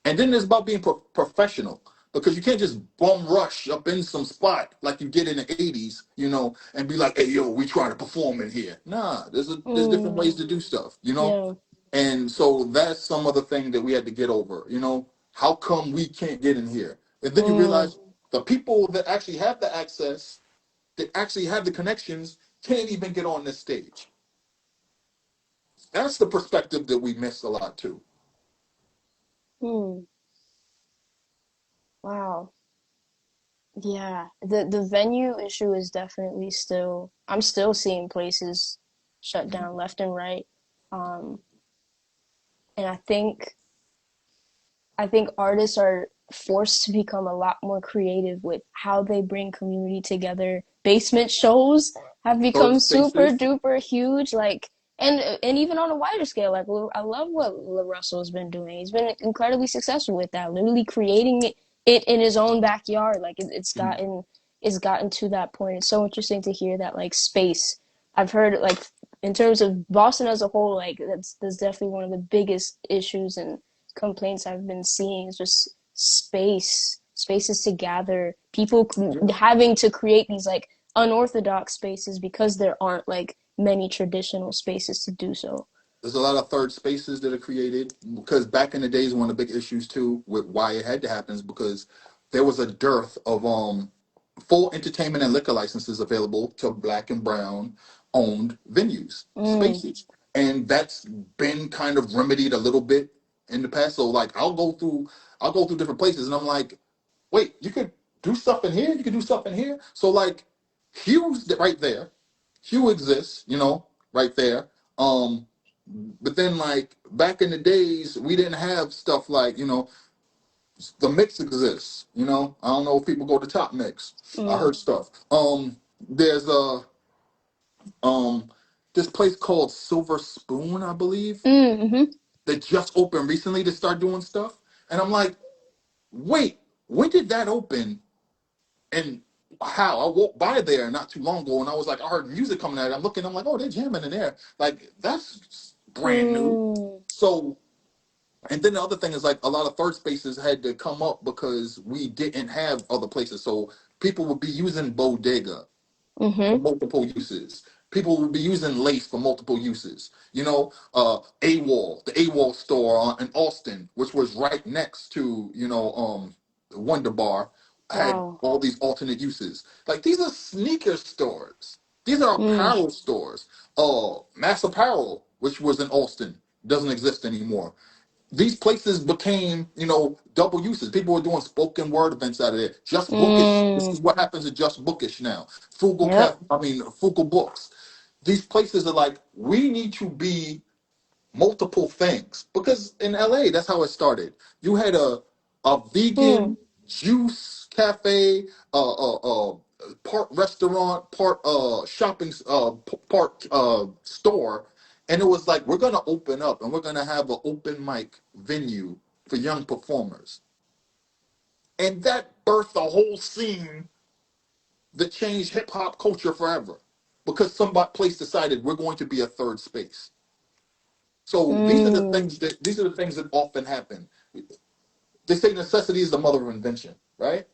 And then there's about being professional because you can't just bum rush up in some spot like you did in the '80s, you know, and be like, "Hey, yo, we trying to perform in here." Nah, there's different ways Mm. to do stuff, you know. Yeah. And so that's some other thing that we had to get over, you know. How come we can't get in here? And then you Mm. realize the people that actually have the access, that actually have the connections, can't even get on this stage. That's the perspective that we miss a lot too. Mm. Wow. Yeah. The venue issue is definitely still. I'm still seeing places shut down left and right. Um, and I think artists are forced to become a lot more creative with how they bring community together. Basement shows have Third become super spaces. duper huge, like and even on a wider scale. Like I love what LaRussell's been doing. He's been incredibly successful with that, literally creating it in his own backyard. Like it's gotten to that point. It's so interesting to hear that like space. I've heard like in terms of Boston as a whole, like that's definitely one of the biggest issues and complaints I've been seeing is just spaces to gather, people having to create these like unorthodox spaces because there aren't like many traditional spaces to do so. There's a lot of third spaces that are created because back in the days, one of the big issues too with why it had to happen is because there was a dearth of full entertainment and liquor licenses available to black and brown owned venues, Mm, spaces. And that's been kind of remedied a little bit in the past. So like I'll go through different places and I'm like, wait, you could do stuff in here, you could do stuff in here. So like Hugh's right there. Hugh exists, you know, right there. But then like back in the days, we didn't have stuff like, you know, the mix exists, you know. I don't know if people go to Top Mix. I mm, heard stuff. There's Um, this place called Silver Spoon, I believe, Mm-hmm. that just opened recently to start doing stuff. And I'm like, wait, when did that open? And how? I walked by there not too long ago, and I was like, I heard music coming out. I'm looking, I'm like, oh, they're jamming in there. Like that's brand new. Mm. So, and then the other thing is like a lot of third spaces had to come up because we didn't have other places. So people would be using bodega for Mm-hmm. multiple uses. People would be using lace for multiple uses. You know, AWOL, the AWOL store in Austin, which was right next to, Wonder Bar, had Wow. all these alternate uses. Like these are sneaker stores. These are Mm. apparel stores. Mass Apparel, which was in Austin, doesn't exist anymore. These places became, double uses. People were doing spoken word events out of there. Just Bookish. This Mm. is what happens at Just Bookish now. Frugal Yep. Cafe, Frugal Books. These places are like, we need to be multiple things because in LA, that's how it started. You had a Mm. vegan juice cafe, part restaurant, part shopping, part store, and it was like we're gonna open up and we're gonna have an open mic venue for young performers, and that birthed a whole scene that changed hip hop culture forever because somebody place decided we're going to be a third space. So Mm. these are the things that often happen. They say necessity is the mother of invention, right?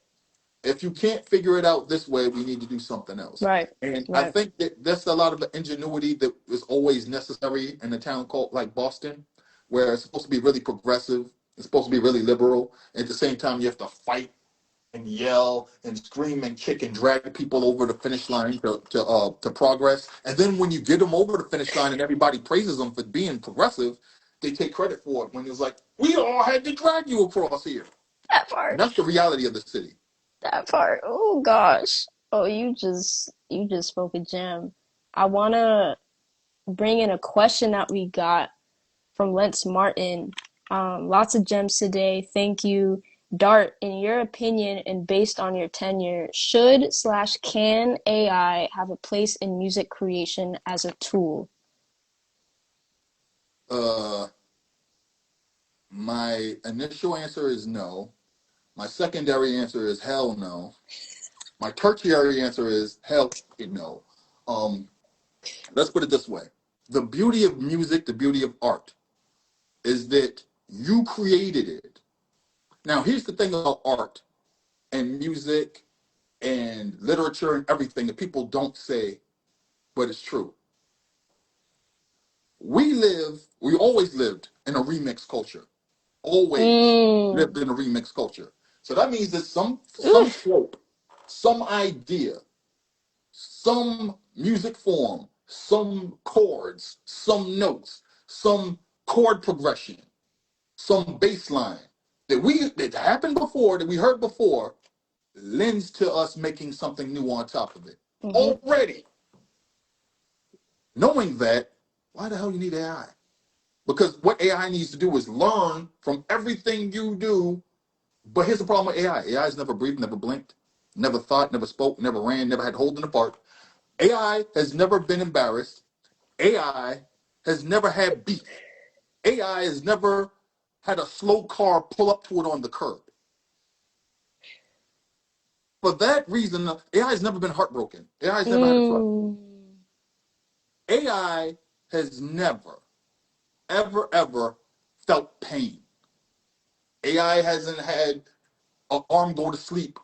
If you can't figure it out this way, we need to do something else. Right. And I Right. think that that's a lot of the ingenuity that is always necessary in a town called like Boston, where it's supposed to be really progressive, it's supposed to be really liberal. At the same time, you have to fight and yell and scream and kick and drag people over the finish line to progress. And then when you get them over the finish line and everybody praises them for being progressive, they take credit for it when it's like, we all had to drag you across here. That And part. that's the reality of the city. That part. Oh gosh. Oh, you just spoke a gem. I wanna bring in a question that we got from Lance Martin. Lots of gems today. Thank you. Dart, in your opinion and based on your tenure, should slash can AI have a place in music creation as a tool? Uh, my initial answer is no. My secondary answer is hell no. My tertiary answer is hell no. Um, let's put it this way. The beauty of music, the beauty of art, is that you created it. Now, here's the thing about art and music and literature and everything that people don't say, but it's true. We always lived in a remix culture. Always Mm. lived in a remix culture. So that means that some Oof. trope, some idea, some music form, some chords, some notes, some chord progression, some bass line that happened before, that we heard before, lends to us making something new on top of it. Mm-hmm. Already knowing that, why the hell you need AI? Because what AI needs to do is learn from everything you do. But here's the problem with AI. AI has never breathed, never blinked, never thought, never spoke, never ran, never had holding apart. AI has never been embarrassed. AI has never had beef. AI has never had a slow car pull up to it on the curb. For that reason, AI has never been heartbroken. AI has never had a cry. Mm. AI has never, ever, ever felt pain. AI hasn't had an arm go to sleep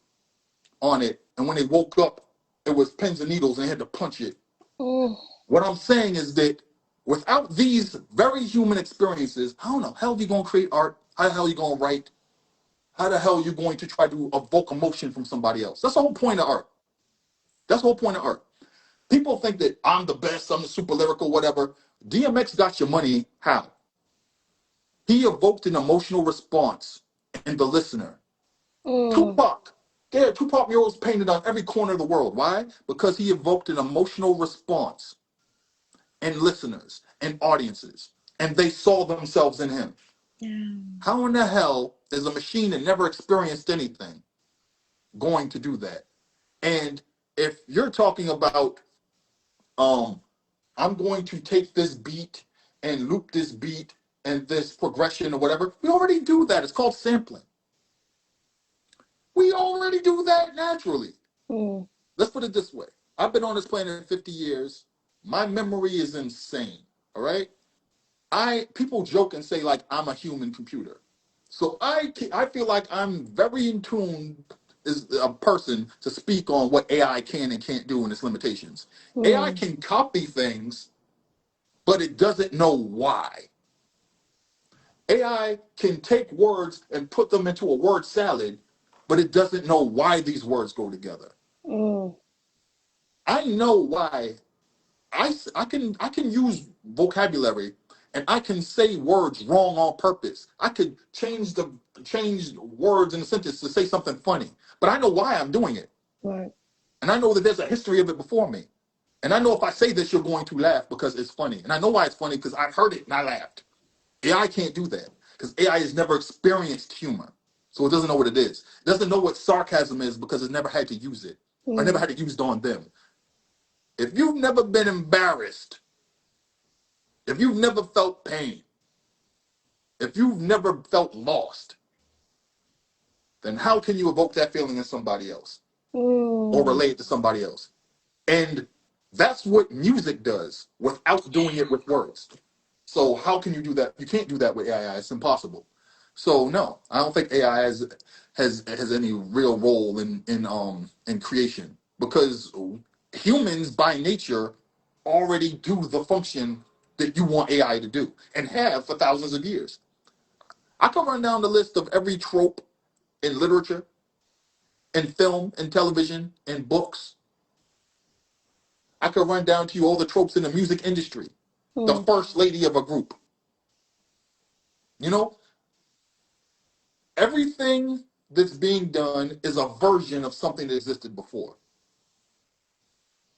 on it, and when they woke up, it was pins and needles and they had to punch it. Mm. What I'm saying is that without these very human experiences, how the hell are you going to create art? How the hell are you going to write? How the hell are you going to try to evoke emotion from somebody else? That's the whole point of art. That's the whole point of art. People think that I'm the best, I'm the super lyrical, whatever. DMX got your money. How? He evoked an emotional response in the listener. Mm. Tupac. There are Tupac murals painted on every corner of the world. Why? Because he evoked an emotional response in listeners and audiences, and they saw themselves in him. Yeah. How in the hell is a machine that never experienced anything going to do that? And if you're talking about Um, I'm going to take this beat and loop this beat and this progression or whatever. We already do that. It's called sampling. We already do that naturally. Mm. Let's put it this way. I've been on this planet 50 years. My memory is insane. All right. People joke and say like I'm a human computer. So I feel like I'm very in tune as a person to speak on what AI can and can't do and its limitations. AI Mm. can copy things, but it doesn't know why. AI can take words and put them into a word salad, but it doesn't know why these words go together. Mm. I know why. I can use vocabulary and I can say words wrong on purpose. I could change words in a sentence to say something funny, but I know why I'm doing it, Right. and I know that there's a history of it before me, and I know if I say this, you're going to laugh because it's funny, and I know why it's funny because I've heard it and I laughed. AI can't do that because AI has never experienced humor, so it doesn't know what it is. It doesn't know what sarcasm is because it never had to use it or never Mm. had it used on them. If you've never been embarrassed, if you've never felt pain, if you've never felt lost, then how can you evoke that feeling in somebody else or Mm. relate it to somebody else? And that's what music does without doing it with words. So how can you do that? You can't do that with AI. It's impossible. So no, I don't think AI has any real role in creation because humans by nature already do the function that you want AI to do and have for thousands of years. I can run down the list of every trope in literature, in film, in television, in books. I could run down to you all the tropes in the music industry. The Mm. first lady of a group. You know, everything that's being done is a version of something that existed before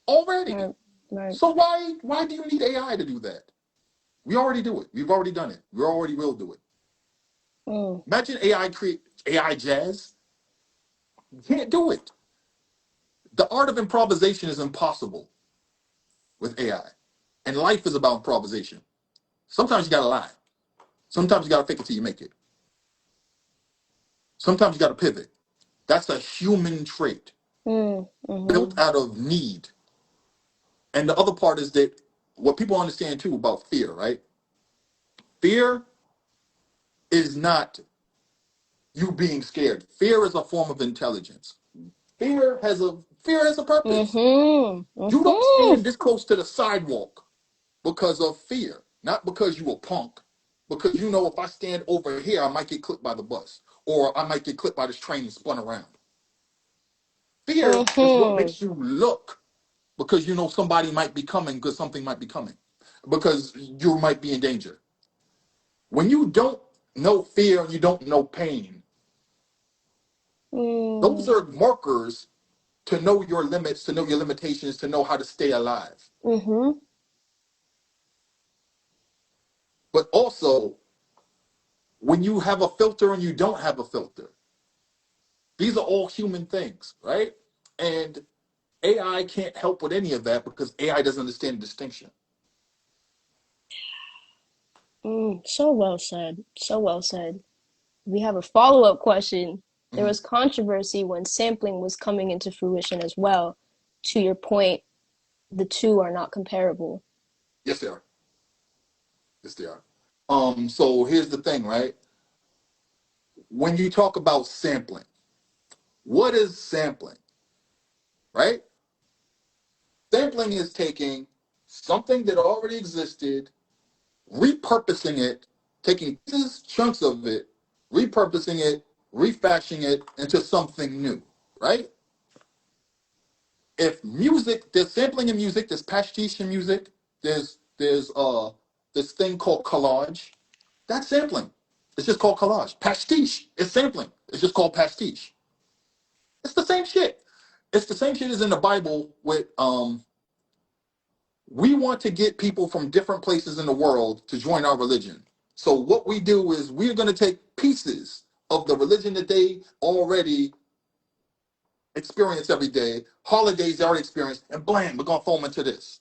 already. Right. Right. So why do you need AI to do that? We already do it. We've already done it. We already will do it. Mm. Imagine AI create AI jazz. You can't do it. The art of improvisation is impossible with AI. And life is about improvisation. Sometimes you gotta lie. Sometimes you gotta fake it till you make it. Sometimes you gotta pivot. That's a human trait Mm. Mm-hmm. built out of need. And the other part is that what people understand too about fear, right? Fear is not you being scared. Fear is a form of intelligence. Fear has a purpose. Mm-hmm. You don't Mm-hmm. stand this close to the sidewalk because of fear, not because you a punk, because you know if I stand over here, I might get clipped by the bus, or I might get clipped by this train and spun around. Fear is what Mm-hmm. makes you look because you know somebody might be coming because something might be coming, because you might be in danger. When you don't know fear and you don't know pain, those Mm. are markers to know your limits, to know your limitations, to know how to stay alive. Mm-hmm. But also, when you have a filter and you don't have a filter, these are all human things, right? And AI can't help with any of that because AI doesn't understand the distinction. Mm. So well said. So well said. We have a follow-up question. There Mhm. was controversy when sampling was coming into fruition as well. To your point, the two are not comparable. Yes, they are. Yes, they are. So here's the thing, right? When you talk about sampling, what is sampling, right? Sampling is taking something that already existed, repurposing it, taking pieces, chunks of it, repurposing it, refashioning it into something new, right? If music, there's sampling in music, there's pastiche in music, there's this thing called collage. That's sampling. It's just called collage. Pastiche is sampling. It's just called pastiche. It's the same shit. It's the same shit as in the Bible with we want to get people from different places in the world to join our religion. So what we do is we're going to take pieces of the religion that they already experience every day, holidays they already experience, and blam, we're going to foam into this.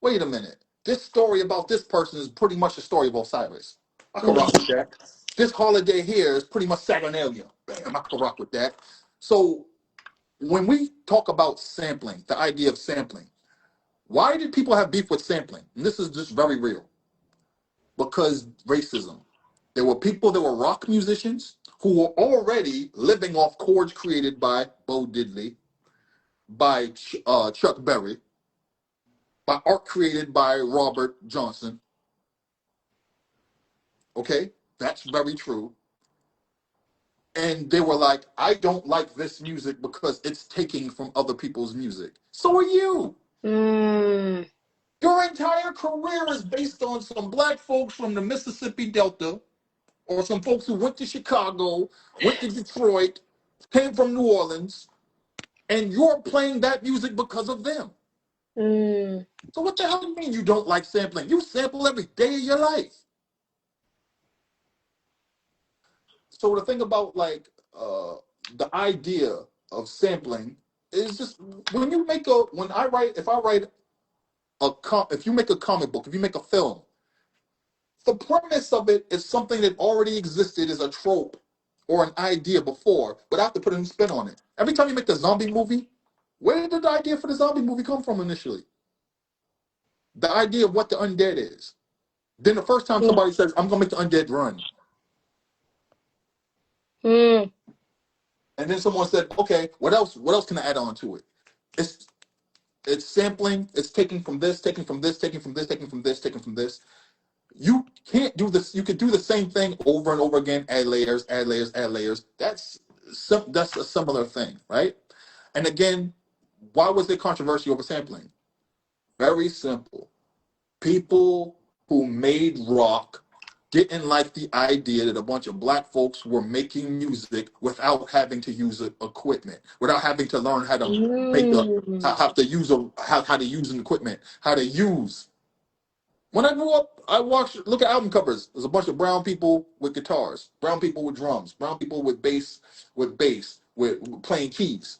wait a minute. This story about this person is pretty much the story of Osiris. I can rock with Mm. that. This holiday here is pretty much Saturnalia. Bam, I can rock with that. So when we talk about sampling, the idea of sampling, why did people have beef with sampling? And this is just very real. Because racism. There were people that were rock musicians who were already living off chords created by Bo Diddley, by Chuck Berry, by art created by Robert Johnson. Okay, that's very true. And they were like, I don't like this music because it's taking from other people's music. So are you. Mm. Your entire career is based on some black folks from the Mississippi Delta or some folks who went to Chicago, went to Detroit, came from New Orleans, and you're playing that music because of them. Mm. So what the hell do you mean you don't like sampling? You sample every day of your life. So the thing about like the idea of sampling is just when I write if I write if you make a comic book, if you make a film, the premise of it is something that already existed as a trope or an idea before, but I have to put a new spin on it. Every time you make the zombie movie, where did the idea for the zombie movie come from initially? The idea of what the undead is. Then the first time Mm. somebody says, I'm gonna make the undead run. Mm. And then someone said, okay, what else? What else can I add on to it? It's it's sampling, it's taking from this, taking from this, taking from this, taking from this, taking from this. You can't do this. You could do the same thing over and over again. Add layers, add layers, add layers. That's a similar thing, right? And again, why was there controversy over sampling? Very simple. People who made rock didn't like the idea that a bunch of black folks were making music without having to use equipment, without having to learn how to make a Mm. how to use how to use an equipment, how to use. When I grew up, I watched look at album covers. There's a bunch of brown people with guitars, brown people with drums, brown people with playing keys.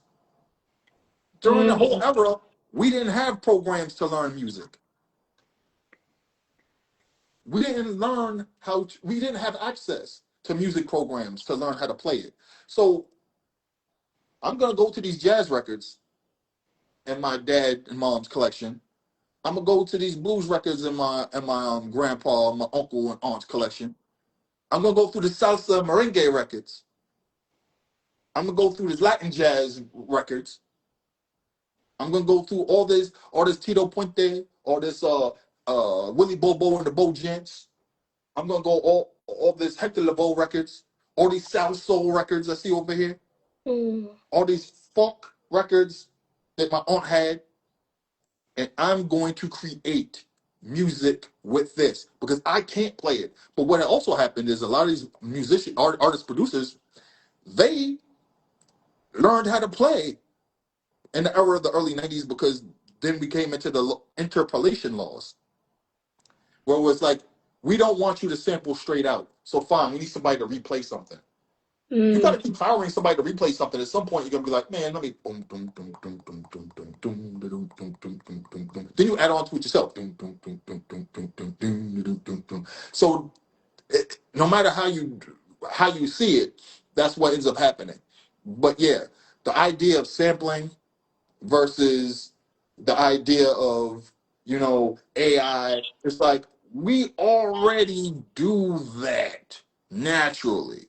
During the whole Mm. era, we didn't have programs to learn music. We didn't have access to music programs to learn how to play it. So I'm gonna go to these jazz records in my dad and mom's collection. I'm gonna go to these blues records in my grandpa, my uncle and aunt's collection. I'm gonna go through the salsa merengue records. I'm gonna go through this Latin jazz records. I'm gonna go through all this Tito Puente, all this Willie Bobo and the Bo Gents. I'm gonna go all this Hector Lavoe records, all these South Soul records I see over here, Mm. all these funk records that my aunt had, and I'm going to create music with this because I can't play it. But what also happened is a lot of these artists, producers, they learned how to play in the era of the early '90s because then we came into the interpolation laws, where it was like, we don't want you to sample straight out. So fine, we need somebody to replay something. You got Mm. to keep hiring somebody to replay something. At some point, you're gonna be like, man, let me boom, boom, boom, boom, boom, boom, boom, boom, boom, boom, boom, boom, boom, boom, boom. Then you add on to it yourself. Boom, boom, boom, boom, boom, boom, boom, boom, boom, boom, boom. So no matter how you see it, that's what ends up happening. But yeah, the idea of sampling versus the idea of AI, it's like we already do that naturally.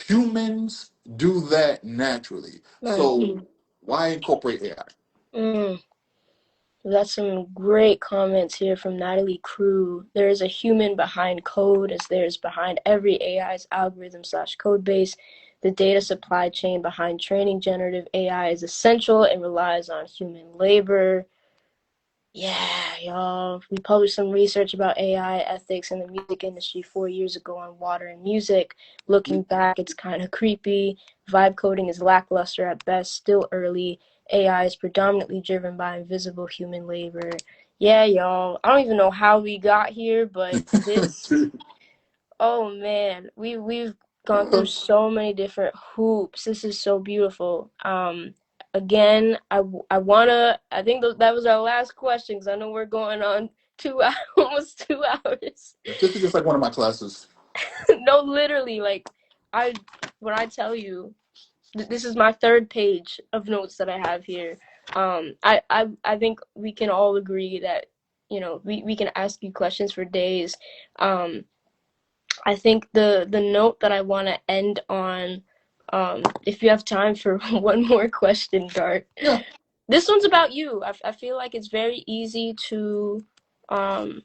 Humans do that naturally. Right. So why incorporate AI? Mm. That's some great comments here from Natalie Crew. There is a human behind code, as there is behind every AI's algorithm slash code base. The data supply chain behind training generative AI is essential and relies on human labor. Yeah, y'all. We published some research about AI ethics in the music industry 4 years ago on water and music. Looking back, it's kind of creepy. Vibe coding is lackluster at best, still early. AI is predominantly driven by invisible human labor. Yeah, y'all. I don't even know how we got here, but this, oh man, we've gone through so many different hoops. This is so beautiful. again, I think that was our last question because I know we're going on 2 hours, almost 2 hours. This is just like one of my classes. No, literally, like, I, when I tell you, this is my third page of notes that I have here. I think we can all agree that, we can ask you questions for days. Um, I think the note that I want to end on, if you have time for one more question, Dart. Yeah. This one's about you. I feel like it's very easy to, um,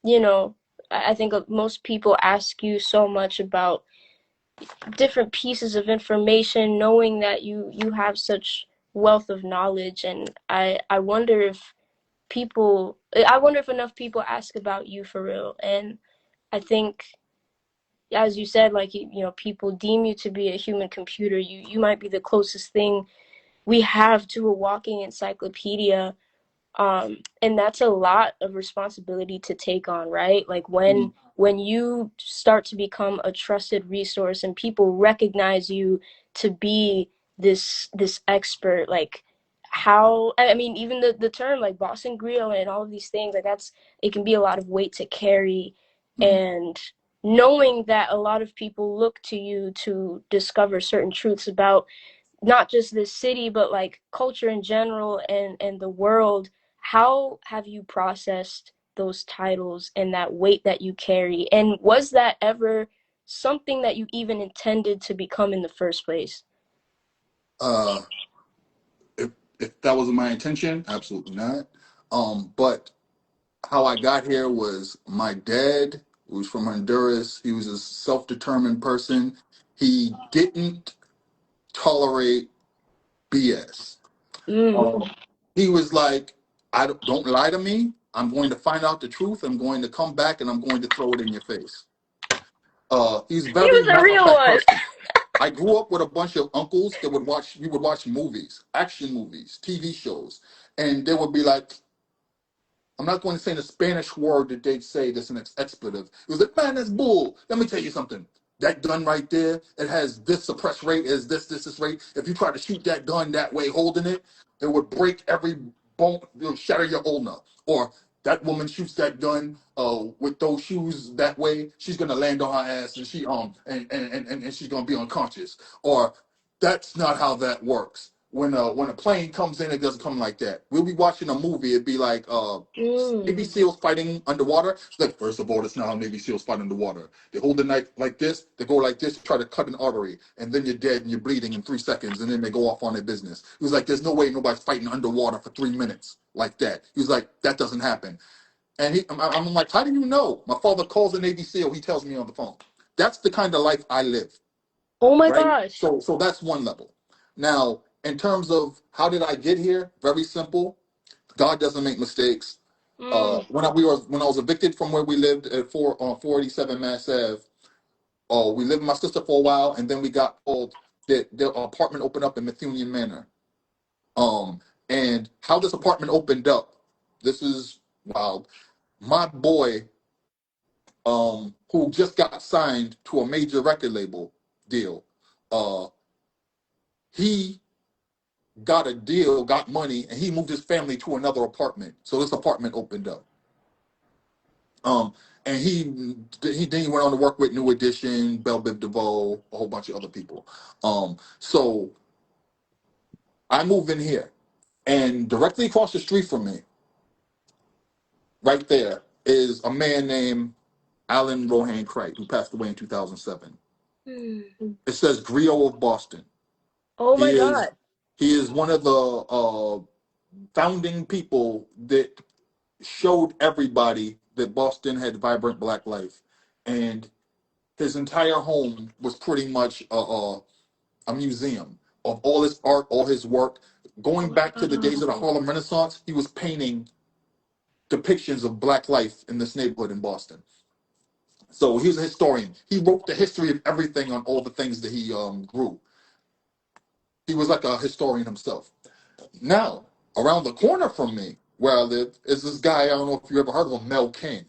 you know, I think most people ask you so much about different pieces of information, knowing that you have such wealth of knowledge, and I wonder if enough people ask about you for real. And I think, as you said, like, people deem you to be a human computer. You might be the closest thing we have to a walking encyclopedia. And that's a lot of responsibility to take on, right? Like, Mhm. when you start to become a trusted resource and people recognize you to be this expert, like, how, I mean, even the term like Boston Griot and all of these things, like, that's, it can be a lot of weight to carry. Mhm. And knowing that a lot of people look to you to discover certain truths about not just this city, but like culture in general, and the world. How have you processed those titles and that weight that you carry? And was that ever something that you even intended to become in the first place? Uh, if if that wasn't my intention, absolutely not. But how I got here was my dad, who was from Honduras. He was a self-determined person. He didn't tolerate BS. Mm. He was like, "I don't lie to me. I'm going to find out the truth. I'm going to come back and I'm going to throw it in your face." He's a He very was a matter of real fact one. person. I grew up with a bunch of uncles that would watch. We would watch movies, action movies, TV shows, and they would be like, I'm not going to say the Spanish word that they say that's an expletive. It was like, man, that's bull. Let me tell you something. That gun right there, it has this suppress rate, is this rate. If you try to shoot that gun that way, holding it, it would break every bone, it'll shatter your ulna. Or that woman shoots that gun with those shoes that way, she's gonna land on her ass and and she's gonna be unconscious. Or that's not how that works. When a plane comes in, it doesn't come like that. We'll be watching a movie, it'd be like Mm. Navy SEALs fighting underwater. It's like, first of all, that's not how Navy SEAls fight underwater. They hold the knife like this, they go like this, try to cut an artery, and then you're dead and you're bleeding in 3 seconds, and then they go off on their business. He was like, there's no way nobody's fighting underwater for 3 minutes like that. He was like, that doesn't happen. And I'm like, how do you know? My father calls a Navy SEAL, he tells me on the phone. That's the kind of life I live, Oh my right? gosh. So that's one level. Now, in terms of how did I get here? Very simple. God doesn't make mistakes. Mm. When I was evicted from where we lived at 487 Mass Ave, we lived with my sister for a while, and then we got called that their apartment opened up in Methunian Manor. Um, and how this apartment opened up, this is wild. My boy, who just got signed to a major record label deal, uh, he got a deal, got money, and he moved his family to another apartment. So this apartment opened up. Um, and he then he went on to work with New Edition, Bell Biv DeVoe, a whole bunch of other people. So I move in here, and directly across the street from me, right there, is a man named Alan Rohan Craig, who passed away in 2007. Mm. It says Griot of Boston. Oh He my is god. he is one of the founding people that showed everybody that Boston had vibrant black life, and his entire home was pretty much a museum of all his art, all his work. Going back to the days of the Wow. Harlem Renaissance, he was painting depictions of black life in this neighborhood in Boston. So he was a historian. He wrote the history of everything on all the things that he grew. He was like a historian himself. Now, around the corner from me, where I live, is this guy. I don't know if you ever heard of him, Mel King,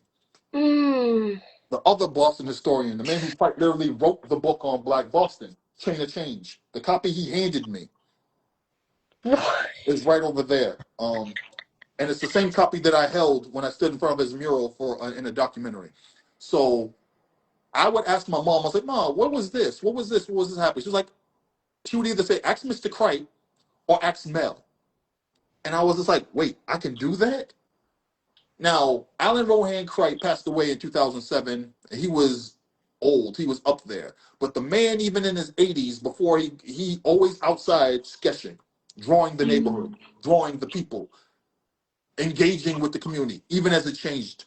Mm. the other Boston historian, the man who quite literally wrote the book on Black Boston, Chain of Change. The copy he handed me. It's right over there. And it's the same copy that I held when I stood in front of his mural for in a documentary. So I would ask my mom. I was like, "Mom, what was this? What was this? What was this happening?" She was like, she would either say, "Ask Mr. Cripe" or "Ask Mel." And I was just like, "Wait, I can do that?" Now, Alan Rohan Cripe passed away in 2007. He was old. He was up there. But the man, even in his 80s, before he always outside sketching, drawing the neighborhood, drawing the people, engaging with the community, even as it changed.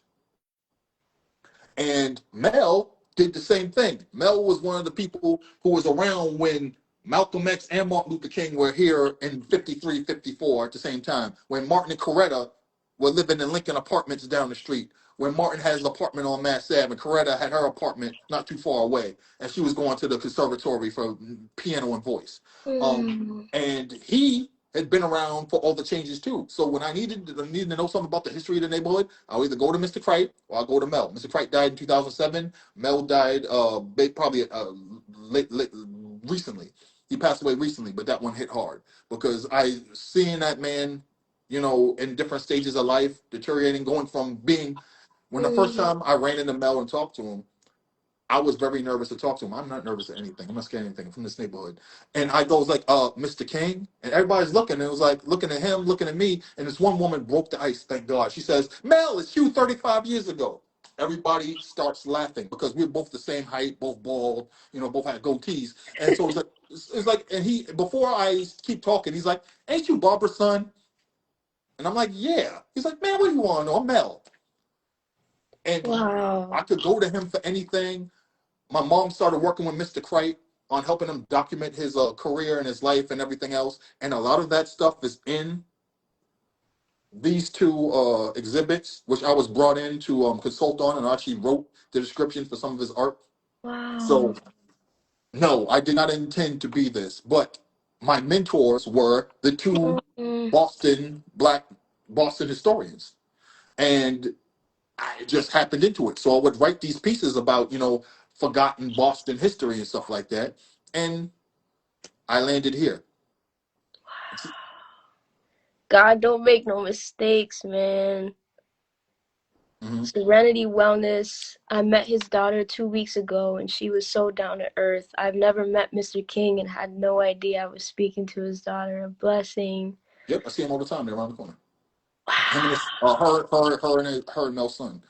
And Mel did the same thing. Mel was one of the people who was around when Malcolm X and Martin Luther King were here in 53, 54 at the same time. When Martin and Coretta were living in Lincoln apartments down the street. When Martin had his apartment on Mass Ave and Coretta had her apartment not too far away. And she was going to the conservatory for piano and voice. Mm. And he had been around for all the changes too. So when I needed to know something about the history of the neighborhood, I'll either go to Mr. Cripe or I'll go to Mel. Mr. Cripe died in 2007. Mel died probably recently. He passed away recently, but that one hit hard because I seeing that man, in different stages of life, deteriorating, going from being when the first Mm. time I ran into Mel and talked to him, I was very nervous to talk to him. I'm not nervous at anything. I'm not scared of anything. I'm from this neighborhood. And I goes like, Mr. King. And everybody's looking. And it was like looking at him, looking at me. And this one woman broke the ice, thank God. She says, Mel, it's you 35 years ago. Everybody starts laughing because we're both the same height, both bald, both had goatees. And so it's like, and he, before I keep talking, he's like, ain't you Barbara's son? And I'm like, yeah. He's like, man, what do you want to know? I'm Mel. And Wow. I could go to him for anything. My mom started working with Mr. Cripe on helping him document his career and his life and everything else. And a lot of that stuff is in these two exhibits, which I was brought in to consult on, and I actually wrote the description for some of his art. Wow. So, no, I did not intend to be this, but my mentors were the two Mm. Black Boston historians. And I just happened into it. So I would write these pieces about, forgotten Boston history and stuff like that. And I landed here. God don't make no mistakes, man. Hmm. Serenity Wellness. I met his daughter 2 weeks ago, and she was so down to earth. I've never met Mr. King and had no idea I was speaking to his daughter. A blessing. Yep, I see him all the time. They're around the corner. Him and his, Wow. her and Mel's son.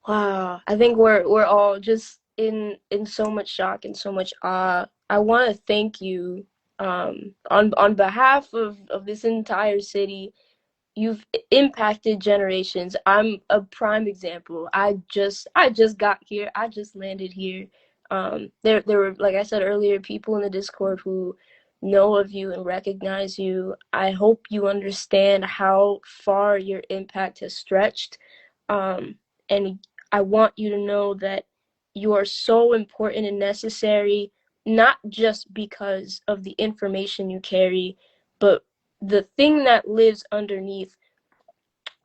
Wow. I think we're all just in so much shock and so much awe. I want to thank you on behalf of this entire city. You've impacted generations. I'm a prime example. I just got here. I just landed here. There were, like I said earlier, people in the Discord who know of you and recognize you. I hope you understand how far your impact has stretched. And I want you to know that you are so important and necessary, not just because of the information you carry, but the thing that lives underneath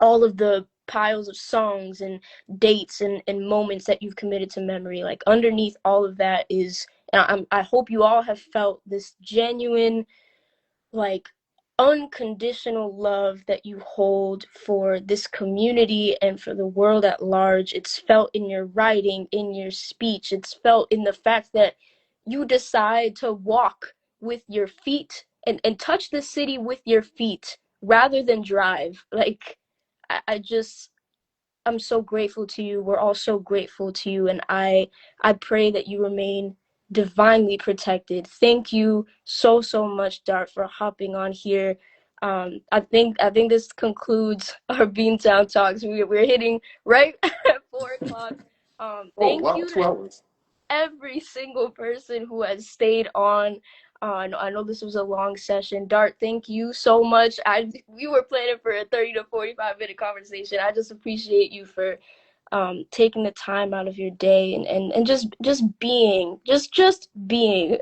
all of the piles of songs and dates and moments that you've committed to memory. Like underneath all of that is, I hope you all have felt this genuine, like unconditional love that you hold for this community and for the world at large. It's felt in your writing, in your speech. It's felt in the fact that you decide to walk with your feet and touch the city with your feet rather than drive. Like I just I'm so grateful to you. We're all so grateful to you, and I pray that you remain divinely protected. Thank you so much, Dart, for hopping on here. I think this concludes our Beantown Talks. We're hitting right at 4 o'clock. Oh, Thank wow, you to 2 hours. every single person who has stayed on. I know this was a long session. Dart, thank you so much. We were planning for a 30 to 45-minute conversation. I just appreciate you for taking the time out of your day and just being just being.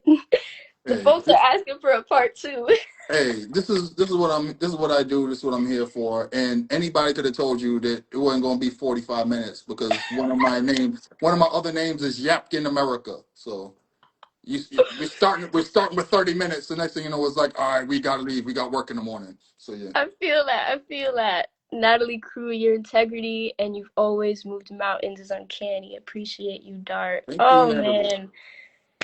The Hey, folks are asking for a part two. this is what I do. This is what I'm here for. And anybody could have told you that it wasn't going to be 45 minutes because one of my other names is Yapkin America. So we're starting with 30 minutes. The next thing you know, it's like, all right, we gotta leave. We got work in the morning. So yeah. I feel that. I feel that. Natalie Crew, your integrity and you've always moved mountains is uncanny. Appreciate you, Dart. Thank you, Oh Natalie. man.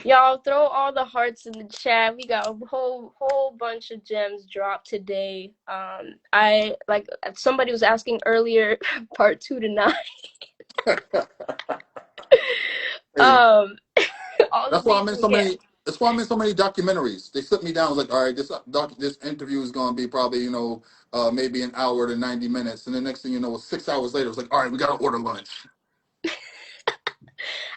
Y'all throw all the hearts in the chat. We got a whole bunch of gems dropped today. I like somebody was asking earlier, part 2 to 9. Hey, Um, all the that's why I'm names in we so get. many. That's why I'm in so many documentaries. They sit me down. I was like, all right, this interview is gonna be probably maybe an hour to 90 minutes, and the next thing you know, 6 hours later, it's like, all right, we gotta order lunch.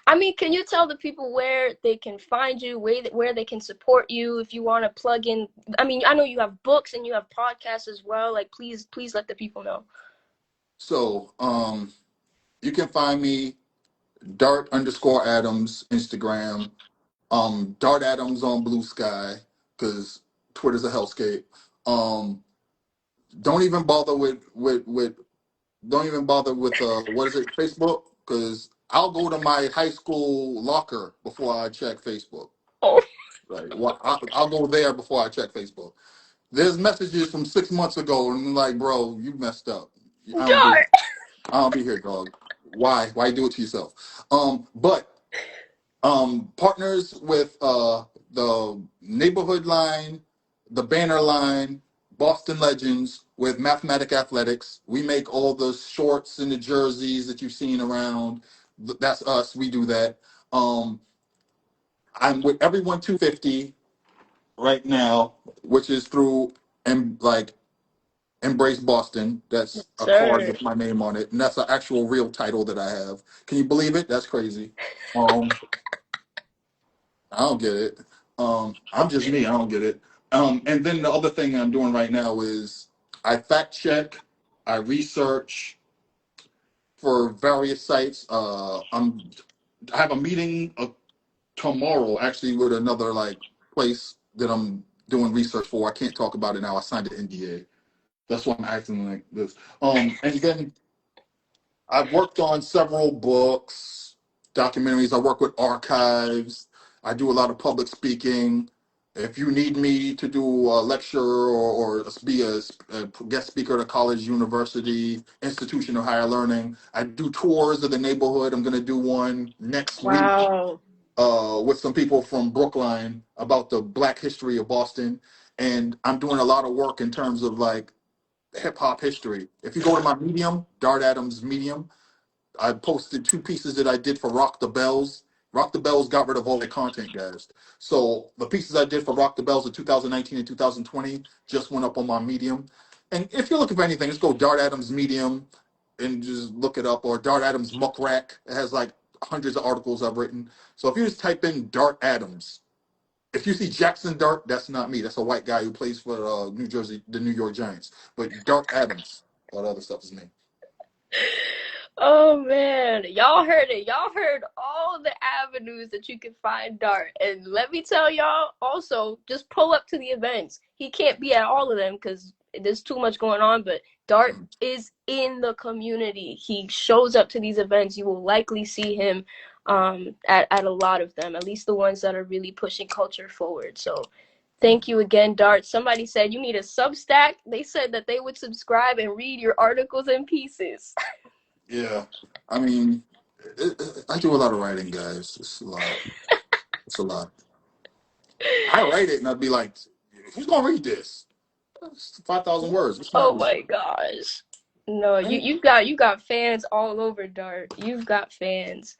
I mean, can you tell the people where they can find you, where they can support you if you want to plug in? I mean, I know you have books and you have podcasts as well. Like, please let the people know. So, you can find me Dart underscore Adams Instagram. Dart Adams on Blue Sky because Twitter's a hellscape. Um, don't even bother with don't even bother with what is it, Facebook, because I'll go to my high school locker before I check Facebook. Oh, Right? Well, I'll go there before I check Facebook. There's messages from 6 months ago, and I'm like, bro, you messed up. I don't be Dart. I don't be here, dog. Why do it to yourself? But partners with the neighborhood line, the banner line, Boston Legends with Mathematic Athletics. We make all the shorts and the jerseys that you've seen around. That's us. We do that. Um, I'm with Everyone 250 right now, which is through and like Embrace Boston. That's a card Sir. with my name on it, and that's an actual real title that I have. Can you believe it? That's crazy. Um, I don't get it. I'm just me. I don't get it. And then the other thing I'm doing right now is I fact check, I research for various sites. I have a meeting tomorrow actually with another like place that I'm doing research for. I can't talk about it now. I signed an NDA. That's why I'm acting like this. And then I've worked on several books, documentaries. I work with archives. I do a lot of public speaking. If you need me to do a lecture or be a guest speaker at a college, university, institution of higher learning, I do tours of the neighborhood. I'm going to do one next week Wow. with some people from Brookline about the Black history of Boston. And I'm doing a lot of work in terms of like hip hop history. If you go to my Medium, Dart Adams Medium, I posted 2 pieces that I did for Rock the Bells. Rock the Bells got rid of all their content, guys. So the pieces I did for Rock the Bells in 2019 and 2020 just went up on my Medium. And if you're looking for anything, just go Dart Adams Medium and just look it up, or Dart Adams Muck Rack. It has like hundreds of articles I've written. So if you just type in Dart Adams, if you see Jackson Dart, that's not me. That's a white guy who plays for the New York Giants. But Dart Adams, all the other stuff is me. Oh man, y'all heard it. Y'all heard all the avenues that you can find Dart. And let me tell y'all also, just pull up to the events. He can't be at all of them because there's too much going on, but Dart Mhm. is in the community. He shows up to these events. You will likely see him at a lot of them, at least the ones that are really pushing culture forward. So thank you again, Dart. Somebody said you need a Substack. They said that they would subscribe and read your articles and pieces. Yeah, I mean, I do a lot of writing, guys. It's a lot. It's a lot. I write it and I'd be like, "Who's gonna read this? It's 5,000 words. What's the matter Oh with my you?" gosh. No, you Right? you got fans all over Dart. You've got fans.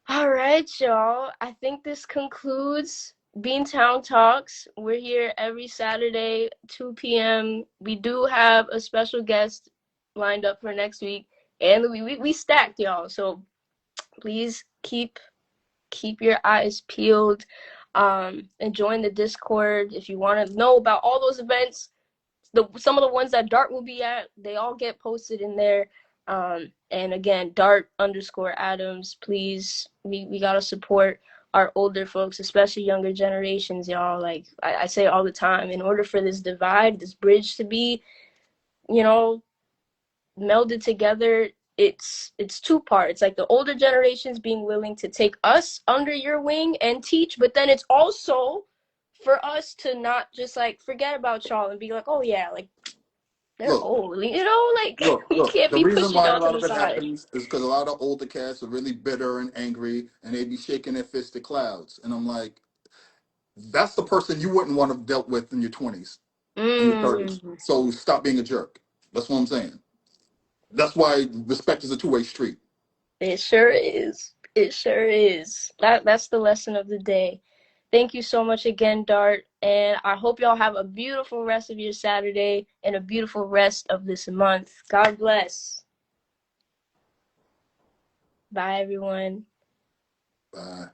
All right, y'all. I think this concludes Beantown Talks. We're here every Saturday, 2 p.m. We do have a special guest lined up for next week, and we stacked y'all. So please keep your eyes peeled. And join the Discord if you want to know about all those events. Some of the ones that Dart will be at, they all get posted in there. And again, Dart underscore Adams, please, we gotta support our older folks, especially younger generations, y'all. Like I say all the time, in order for this divide, this bridge to be, you know, melded together, it's two parts. Like the older generations being willing to take us under your wing and teach, but then it's also for us to not just like forget about y'all and be like, oh yeah, like they're Look, old, you know, like we look. can't The be reason pushing why a y'all to lot the of it side. happens is because a lot of older cats are really bitter and angry, and they be shaking their fist at clouds. And I'm like, that's the person you wouldn't want to have dealt with in your 20s and your 30s. Mm. So stop being a jerk. That's what I'm saying. That's why respect is a two-way street. It sure is. It sure is. That's the lesson of the day. Thank you so much again, Dart, and I hope y'all have a beautiful rest of your Saturday and a beautiful rest of this month. God bless. Bye, everyone. Bye.